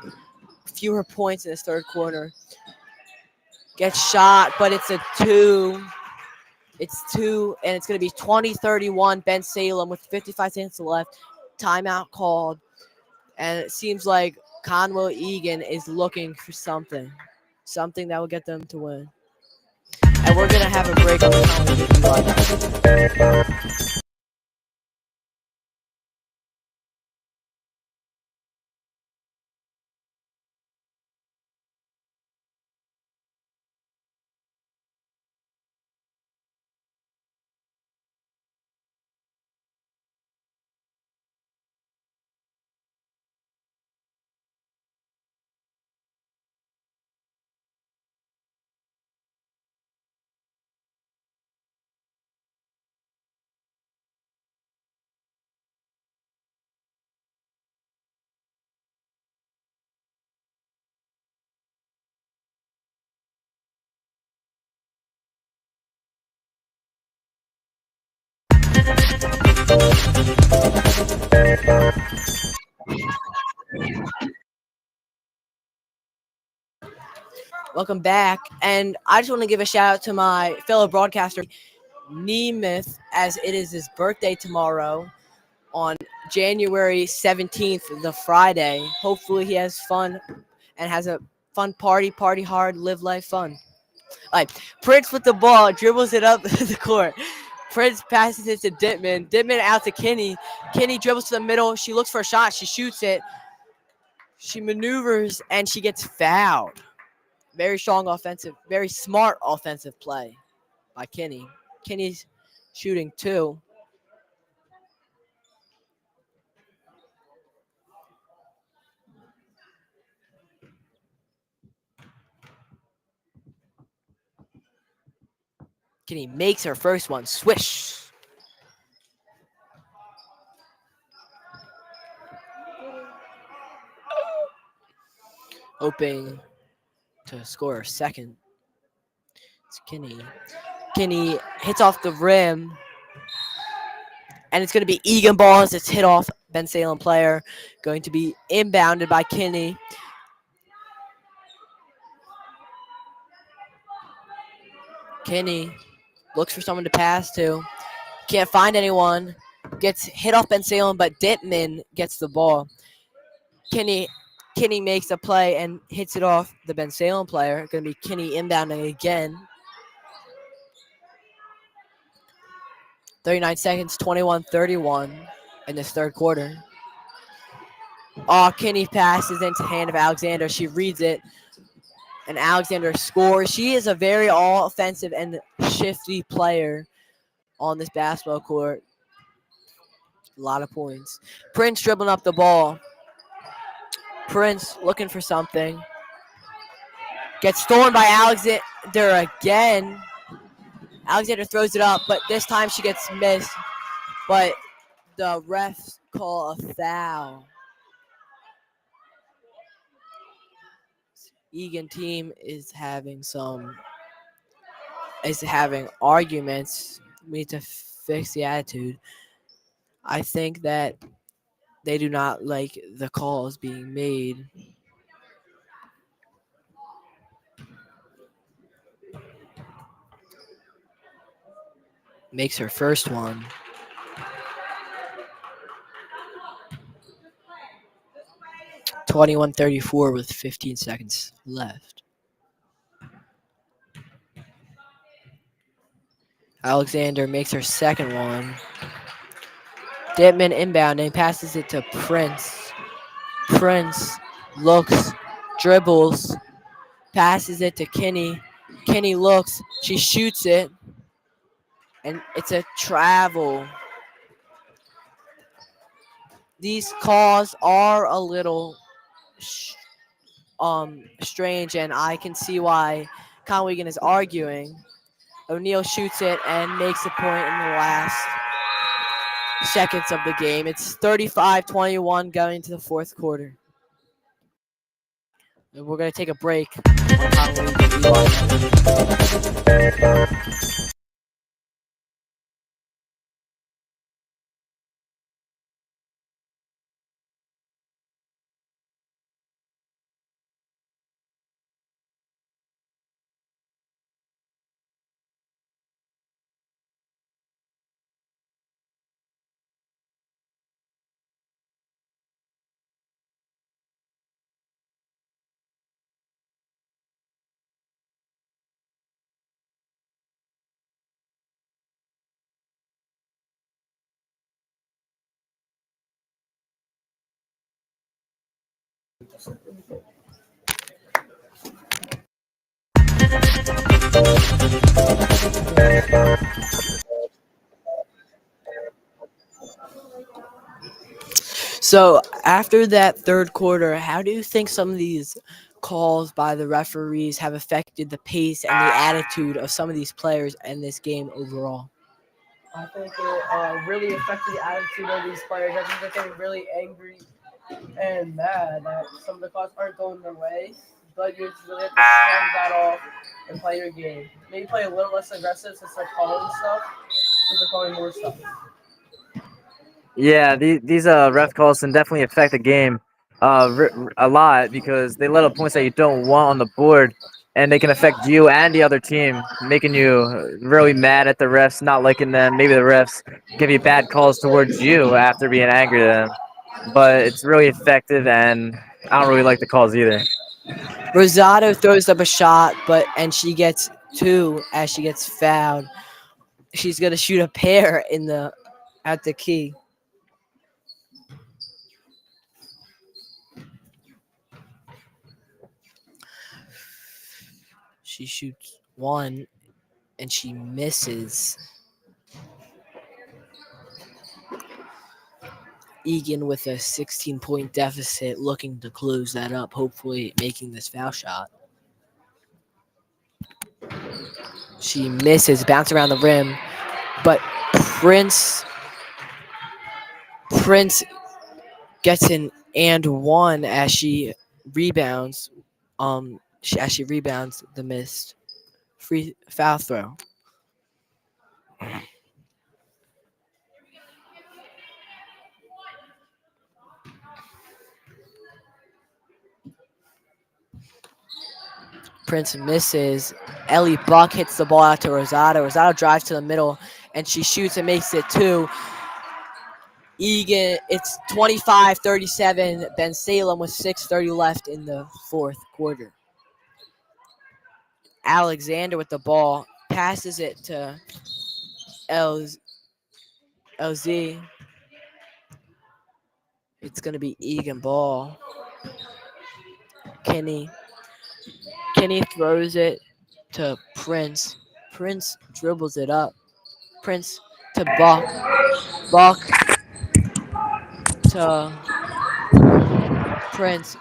fewer points in this third quarter. Gets shot, but it's a 2. It's 2, and it's going to be 20-31. Bensalem with 55 seconds left. Timeout called, and it seems like Conwell Egan is looking for something that will get them to win. And we're going to have a break on the Conwell Egan. Welcome back, and I just want to give a shout out to my fellow broadcaster, Nemeth, as it is his birthday tomorrow on January 17th, the Friday. Hopefully he has fun and has a fun party hard, live life fun. Like Prince with the ball, dribbles it up the court. Prince passes it to Dittman. Dittman out to Kinney. Kinney dribbles to the middle. She looks for a shot. She shoots it. She maneuvers, and she gets fouled. Very strong offensive, very smart offensive play by Kinney. Kinney's shooting 2. Kinney makes her first one. Swish. Hoping to score her second. It's Kinney. Kinney hits off the rim. And it's going to be Egan ball as it's hit off Bensalem player. Going to be inbounded by Kinney. Kinney looks for someone to pass to. Can't find anyone. Gets hit off Bensalem, but Dittman gets the ball. Kinney makes a play and hits it off the Bensalem player. Going to be Kinney inbounding again. 39 seconds, 21-31 in this third quarter. Kinney passes into the hand of Alexander. She reads it, and Alexander scores. She is a very all-offensive and shifty player on this basketball court. A lot of points. Prince dribbling up the ball. Prince looking for something. Gets stolen by Alexander again. Alexander throws it up, but this time she gets missed. But the refs call a foul. Egan team is having arguments. We need to fix the attitude. I think that they do not like the calls being made. Makes her first one. (21-34) with 15 seconds left. Alexander makes her second one. Dittman inbounding, passes it to Prince. Prince looks, dribbles, passes it to Kinney. Kinney looks, she shoots it, and it's a travel. These calls are a little strange, and I can see why Conwell is arguing. O'Neal shoots it and makes a point in the last seconds of the game. It's 35-21 going into the fourth quarter. We're going to take a break. So after that third quarter, how do you think some of these calls by the referees have affected the pace and the attitude of some of these players in this game overall? I think it really affected the attitude of these players. I think they're getting really angry and mad that some of the calls aren't going their way. But you just really have to shrug that off and play your game. Maybe play a little less aggressive since they're calling stuff, since they're calling more stuff. Yeah, these ref calls can definitely affect the game a lot because they let up points that you don't want on the board, and they can affect you and the other team, making you really mad at the refs, not liking them. Maybe the refs give you bad calls towards you after being angry at them. But it's really effective, and I don't really like the calls either. Rosado throws up a shot, and she gets two as she gets fouled. She's gonna shoot a pair at the key. She shoots one, and she misses. Egan with a 16-point deficit, looking to close that up, hopefully making this foul shot. She misses, bounce around the rim, but Prince Prince gets an and one as she rebounds. As she rebounds the missed free foul throw. Prince misses. Ellie Buck hits the ball out to Rosado. Rosado drives to the middle and she shoots and makes it two. Egan, it's 25-37. Bensalem with 6:30 left in the fourth quarter. Alexander with the ball passes it to LZ. It's going to be Egan ball. Kenny throws it to Prince. Prince dribbles it up. Prince to Buck. Buck to Prince.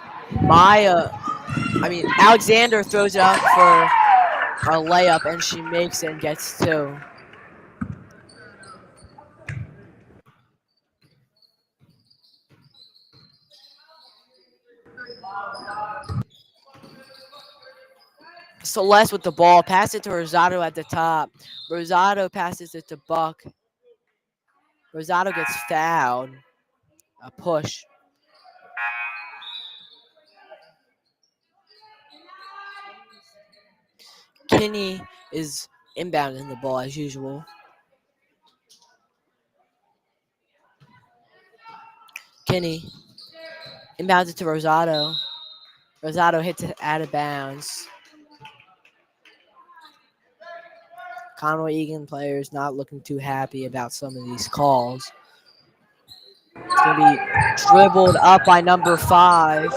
Alexander throws it up for a layup and she makes it and gets two. Celeste with the ball, pass it to Rosado at the top. Rosado passes it to Buck. Rosado gets fouled. A push. Kinney is inbounding the ball as usual. Kinney inbounds it to Rosado. Rosado hits it out of bounds. Conwell Egan players not looking too happy about some of these calls. It's going to be dribbled up by number 5.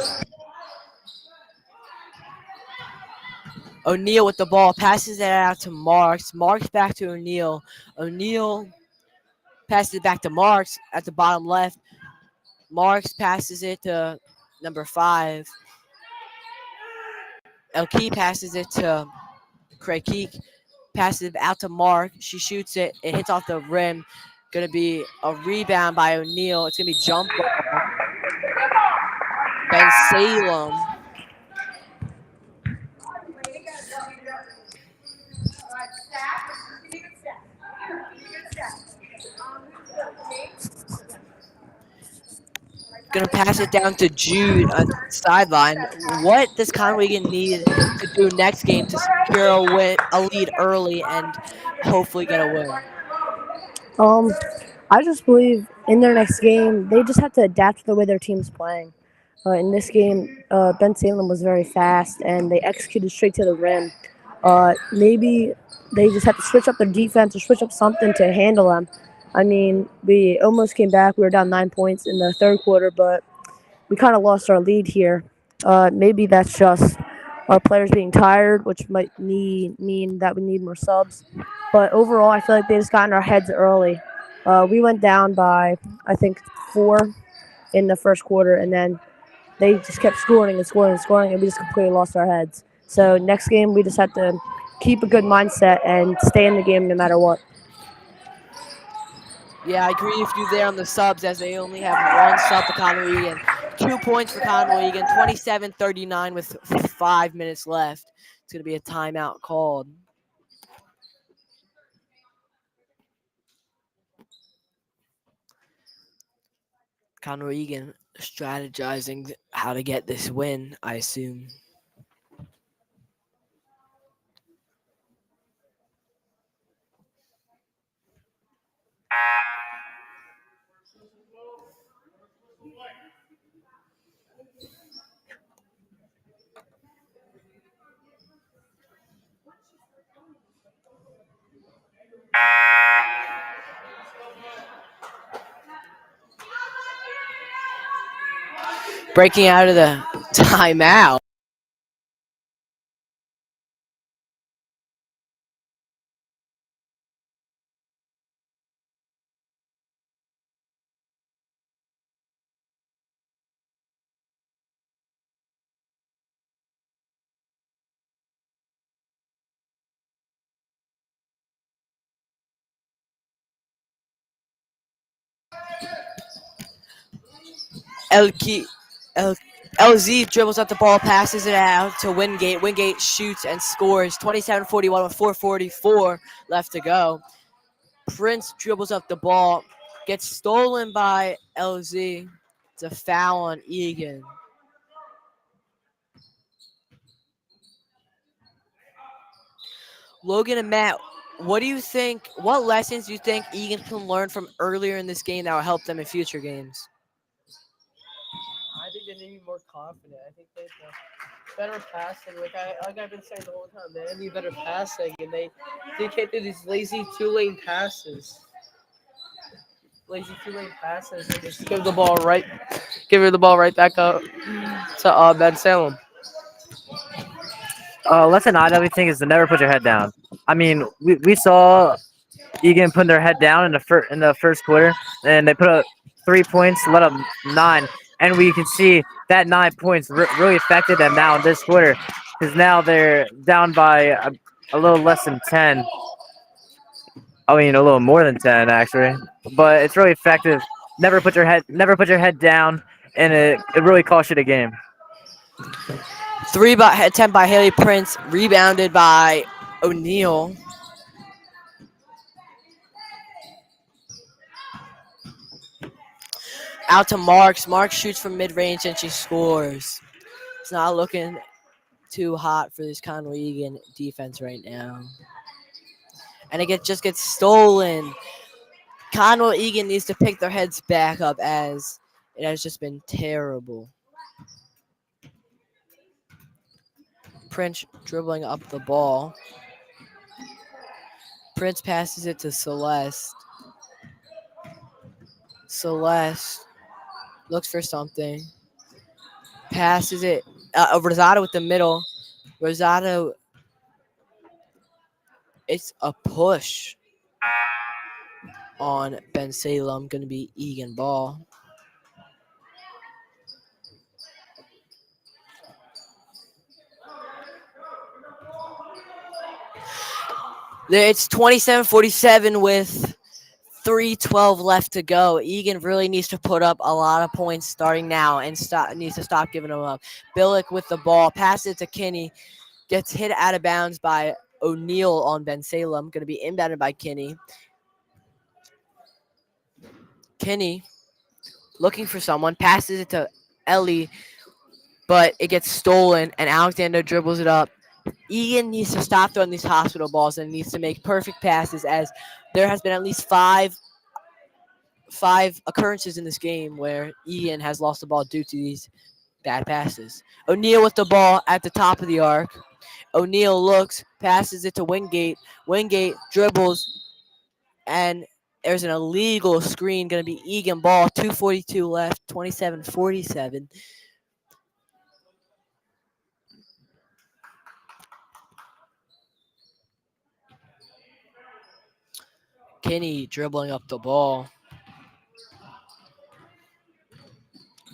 O'Neal with the ball, passes it out to Marks. Marks back to O'Neal. O'Neal passes it back to Marks at the bottom left. Marks passes it to number 5. Elkey passes it to Craig Keek. Passes it out to Mark. She shoots it. It hits off the rim. Going to be a rebound by O'Neal. It's going to be jump ball. Bensalem. Going to pass it down to Jude on the sideline. What does Conway need to do next game to secure a lead early and hopefully get a win? I just believe in their next game, they just have to adapt to the way their team's playing. In this game, Bensalem was very fast and they executed straight to the rim. Maybe they just have to switch up their defense or switch up something to handle them. I mean, we almost came back. We were down 9 points in the third quarter, but we kind of lost our lead here. Maybe that's just our players being tired, which might mean that we need more subs. But overall, I feel like they just got in our heads early. We went down by, I think, 4 in the first quarter, and then they just kept scoring and scoring and scoring, and we just completely lost our heads. So next game, we just have to keep a good mindset and stay in the game no matter what. Yeah, I agree with you there on the subs as they only have one sub for Conway Egan. 2 points for Conway Egan, 27-39 with 5 minutes left. It's going to be a timeout called. Conway Egan strategizing how to get this win, I assume. Breaking out of the timeout. LK, L, LZ dribbles up the ball, passes it out to Wingate. Wingate shoots and scores 27-41 with 4:44 left to go. Prince dribbles up the ball, gets stolen by LZ. It's a foul on Egan. Logan and Matt, what do you think? What lessons do you think Egan can learn from earlier in this game that will help them in future games? I think they need to be more confident. I think they have better passing. Like I've been saying the whole time, they need better passing, and they can't do these lazy 2-lane passes. Lazy 2-lane passes, and just give her the ball right back up to Bensalem. Lesson I definitely think is to never put your head down. I mean, we saw Egan putting their head down in the first quarter, and they put up 3 points, let up 9, and we can see that 9 points really affected them now in this quarter, because now they're down by a little less than 10. I mean, a little more than 10 actually, but it's really effective. Never put your head down, and it really costs you the game. Attempt by Haley Prince, rebounded by O'Neal. Out to Marks. Marks shoots from mid-range and she scores. It's not looking too hot for this Conwell Egan defense right now. And it just gets stolen. Conwell Egan needs to pick their heads back up as it has just been terrible. Prince dribbling up the ball. Prince passes it to Celeste. Celeste looks for something. Passes it. Rosado with the middle. Rosado. It's a push on Bensalem. Going to be Egan ball. It's 27-47 with 3:12 left to go. Egan really needs to put up a lot of points starting now and needs to stop giving them up. Billick with the ball, passes it to Kinney, gets hit out of bounds by O'Neal on Bensalem. Going to be inbounded by Kinney. Kinney looking for someone, passes it to Ellie, but it gets stolen and Alexander dribbles it up. Egan needs to stop throwing these hospital balls and needs to make perfect passes, as there has been at least five occurrences in this game where Egan has lost the ball due to these bad passes. O'Neal with the ball at the top of the arc. O'Neal looks, passes it to Wingate. Wingate dribbles, and there's an illegal screen. Going to be Egan ball. 2:42 left. 27-47. Kinney dribbling up the ball.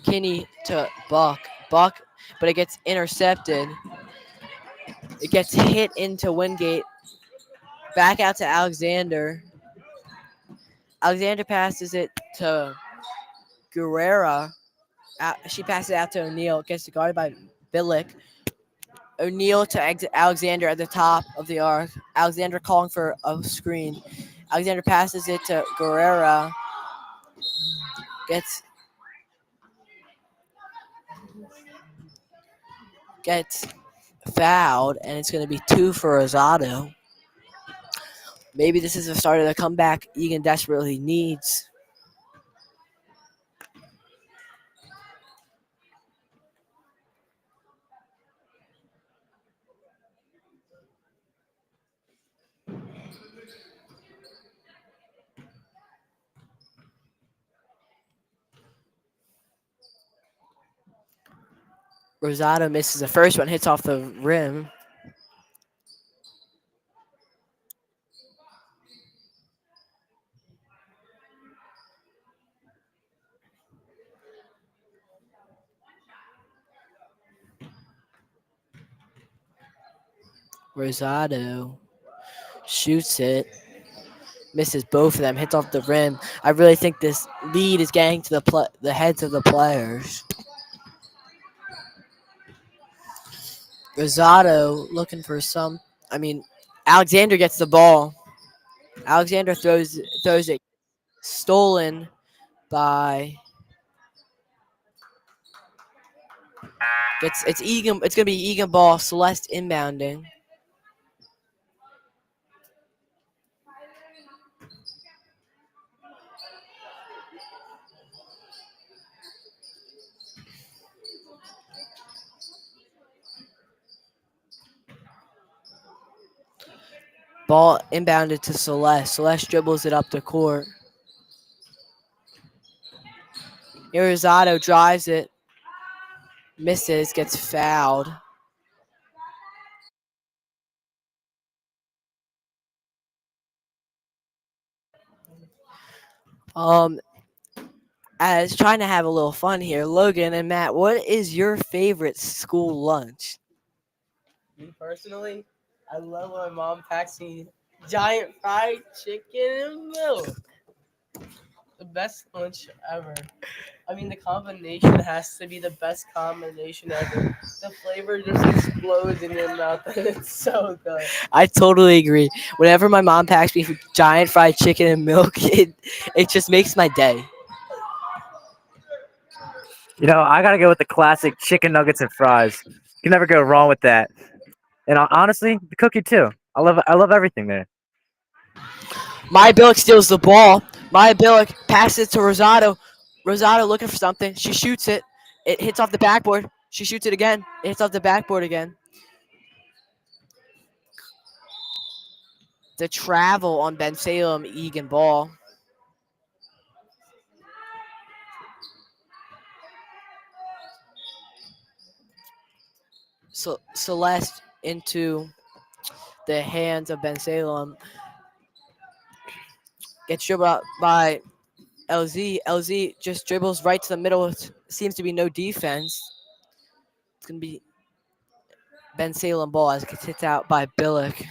Kinney to Buck. Buck, but it gets intercepted. It gets hit into Wingate. Back out to Alexander. Alexander passes it to Guerrera. She passes it out to O'Neal. Gets guarded by Billick. O'Neal to Alexander at the top of the arc. Alexander calling for a screen. Alexander passes it to Guerrera. Gets fouled, and it's going to be 2 for Rosado. Maybe this is the start of the comeback Egan desperately needs. Rosado misses the first one, hits off the rim. Rosado shoots it. misses both of them, hits off the rim. I really think this lead is getting to the heads of the players. Rosado looking for some. I mean, Alexander gets the ball. Alexander throws it stolen by. It's Egan. It's gonna be Egan ball. Celeste inbounding. Ball inbounded to Celeste. Celeste dribbles it up the court. Rosado drives it. Misses. Gets fouled. Um, as trying to have a little fun here, Logan and Matt, what is your favorite school lunch? Me personally, I love when my mom packs me giant fried chicken and milk. The best lunch ever. I mean, the combination has to be the best combination ever. The flavor just explodes in your mouth, and it's so good. I totally agree. Whenever my mom packs me giant fried chicken and milk, it just makes my day. You know, I gotta go with the classic chicken nuggets and fries. You can never go wrong with that. And honestly, the cookie too. I love everything there. Maya Billick steals the ball. Maya Billick passes to Rosado. Rosado looking for something. She shoots it. It hits off the backboard. She shoots it again. It hits off the backboard again. The travel on Bensalem, Egan ball. So Celeste into the hands of Bensalem. Gets dribbled out by LZ. LZ just dribbles right to the middle. Seems to be no defense. It's going to be Bensalem ball as it gets hit out by Billick.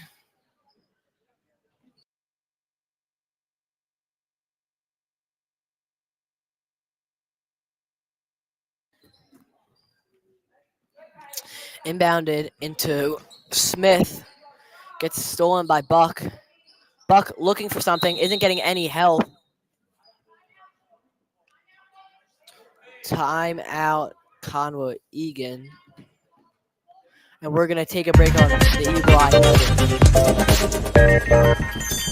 Inbounded into Smith. Gets stolen by Buck. Buck looking for something. Isn't getting any help. Timeout Conwell Egan. And we're going to take a break on the Eagle Eye Network.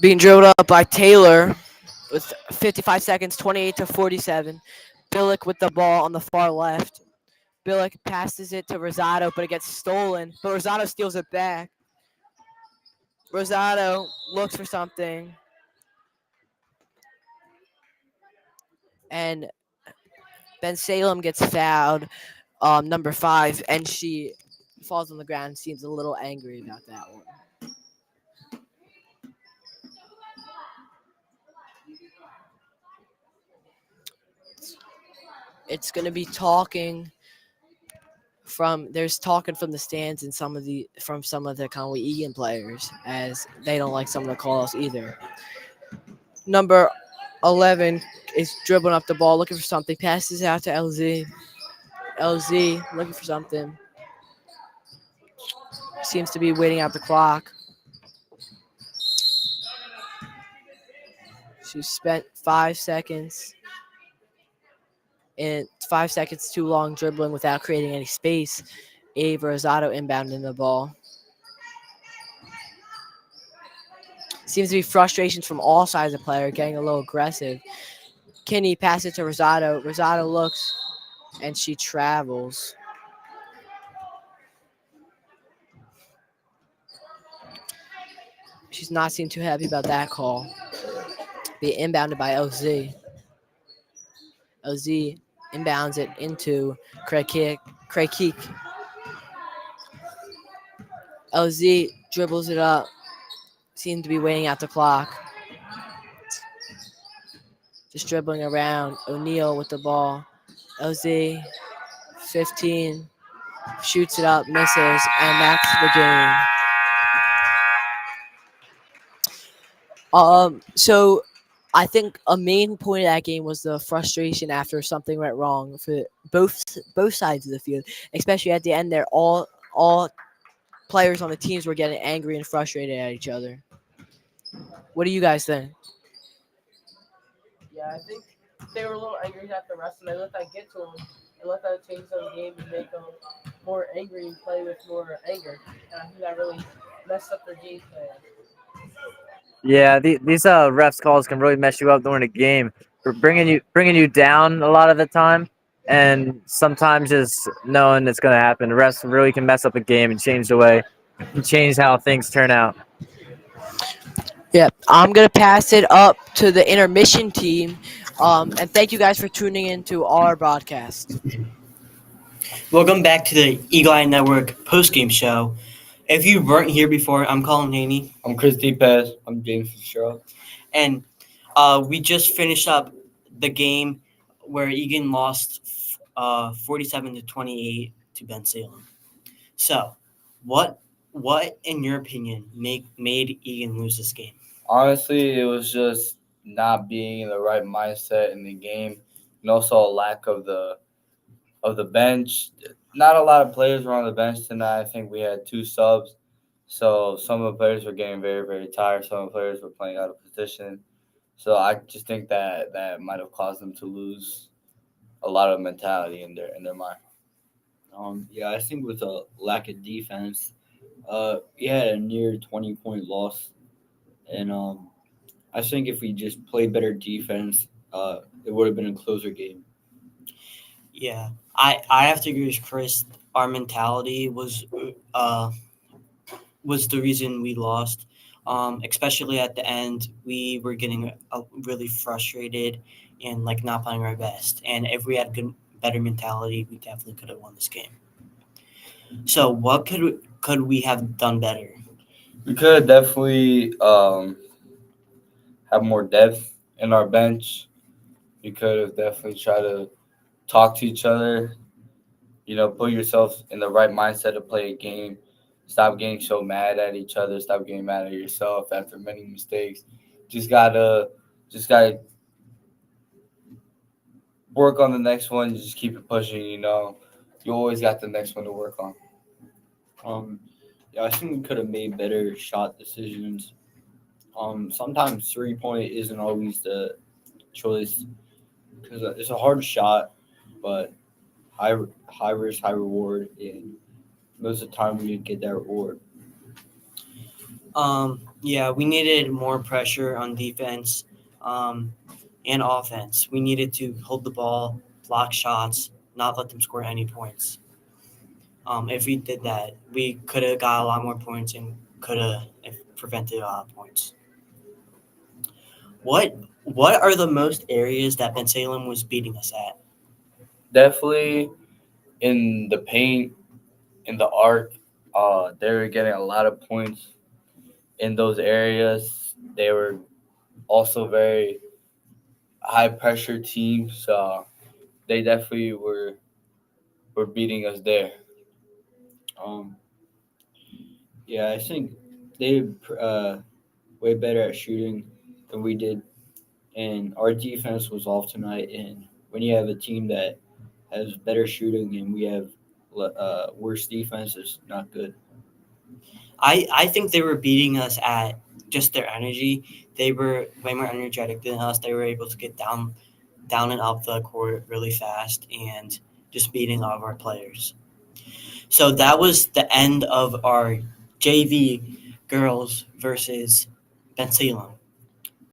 Being drilled up by Taylor with 55 seconds, 28-47. Billick with the ball on the far left. Billick passes it to Rosado, but it gets stolen. But Rosado steals it back. Rosado looks for something. And Bensalem gets fouled, number 5, and she falls on the ground. Seems a little angry about that one. It's going to be talking from the stands and some of the Conwell Egan players, as they don't like some of the calls either. Number 11 is dribbling up the ball, looking for something, passes out to LZ. LZ looking for something. Seems to be waiting out the clock. She spent 5 seconds and 5 seconds too long dribbling without creating any space. Ava Rosado inbounding the ball. Seems to be frustrations from all sides of the player, getting a little aggressive. Kinney passes it to Rosado. Rosado looks, and she travels. She's not seeming too happy about that call. Being inbounded by LZ. LZ inbounds it into Craig Keek. LZ dribbles it up. Seems to be waiting out the clock. Just dribbling around. O'Neal with the ball. LZ, 15, shoots it up, misses, and that's the game. So I think a main point of that game was the frustration after something went wrong for both sides of the field, especially at the end there. All players on the teams were getting angry and frustrated at each other. What do you guys think? Yeah, I think they were a little angry at the rest, and I let that get to them, and let that change the game and make them more angry and play with more anger. And I think that really messed up their game plan. Yeah, these refs calls can really mess you up during a game. For bringing you down a lot of the time, and sometimes just knowing it's gonna happen. The refs really can mess up a game and change the way, and change how things turn out. Yeah, I'm gonna pass it up to the intermission team, and thank you guys for tuning in to our broadcast. Welcome back to the Eagle Eye Network post-game show. If you weren't here before, I'm Colin Haney, I'm Chris Pez. I'm James Fitzgerald. and we just finished up the game where Egan lost 47-28 to Bensalem. So, what in your opinion made Egan lose this game? Honestly, it was just not being in the right mindset in the game, and also a lack of the bench. Not a lot of players were on the bench tonight. I think we had two subs, so some of the players were getting very, very tired. Some of the players were playing out of position. So I just think that might have caused them to lose a lot of mentality in their mind. Yeah, I think with a lack of defense, we had a near 20-point loss, and I think if we just played better defense, it would have been a closer game. Yeah, I have to agree with Chris. Our mentality was the reason we lost. Especially at the end, we were getting really frustrated and like not playing our best. And if we had better mentality, we definitely could have won this game. So, what could we have done better? We could definitely have more depth in our bench. We could have definitely tried to talk to each other. Put yourself in the right mindset to play a game. Stop getting so mad at each other. Stop getting mad at yourself after many mistakes. Just gotta work on the next one. Just keep it pushing. You always got the next one to work on. Yeah, I think we could have made better shot decisions. Sometimes 3-point isn't always the choice because it's a hard shot, but high risk, high reward, and most of the time we didn't get that reward. Yeah, we needed more pressure on defense and offense. We needed to hold the ball, block shots, not let them score any points. If we did that, we could have got a lot more points and could have prevented a lot of points. What are the most areas that Bensalem was beating us at? Definitely in the paint, in the arc, they were getting a lot of points in those areas. They were also very high pressure teams, so they definitely were beating us there. Um, yeah, I think they did way better at shooting than we did, and our defense was off tonight. And when you have a team that has better shooting and we have worse defense, it's not good. I think they were beating us at just their energy. They were way more energetic than us. They were able to get down and up the court really fast and just beating all of our players. So that was the end of our JV girls versus Bensalem.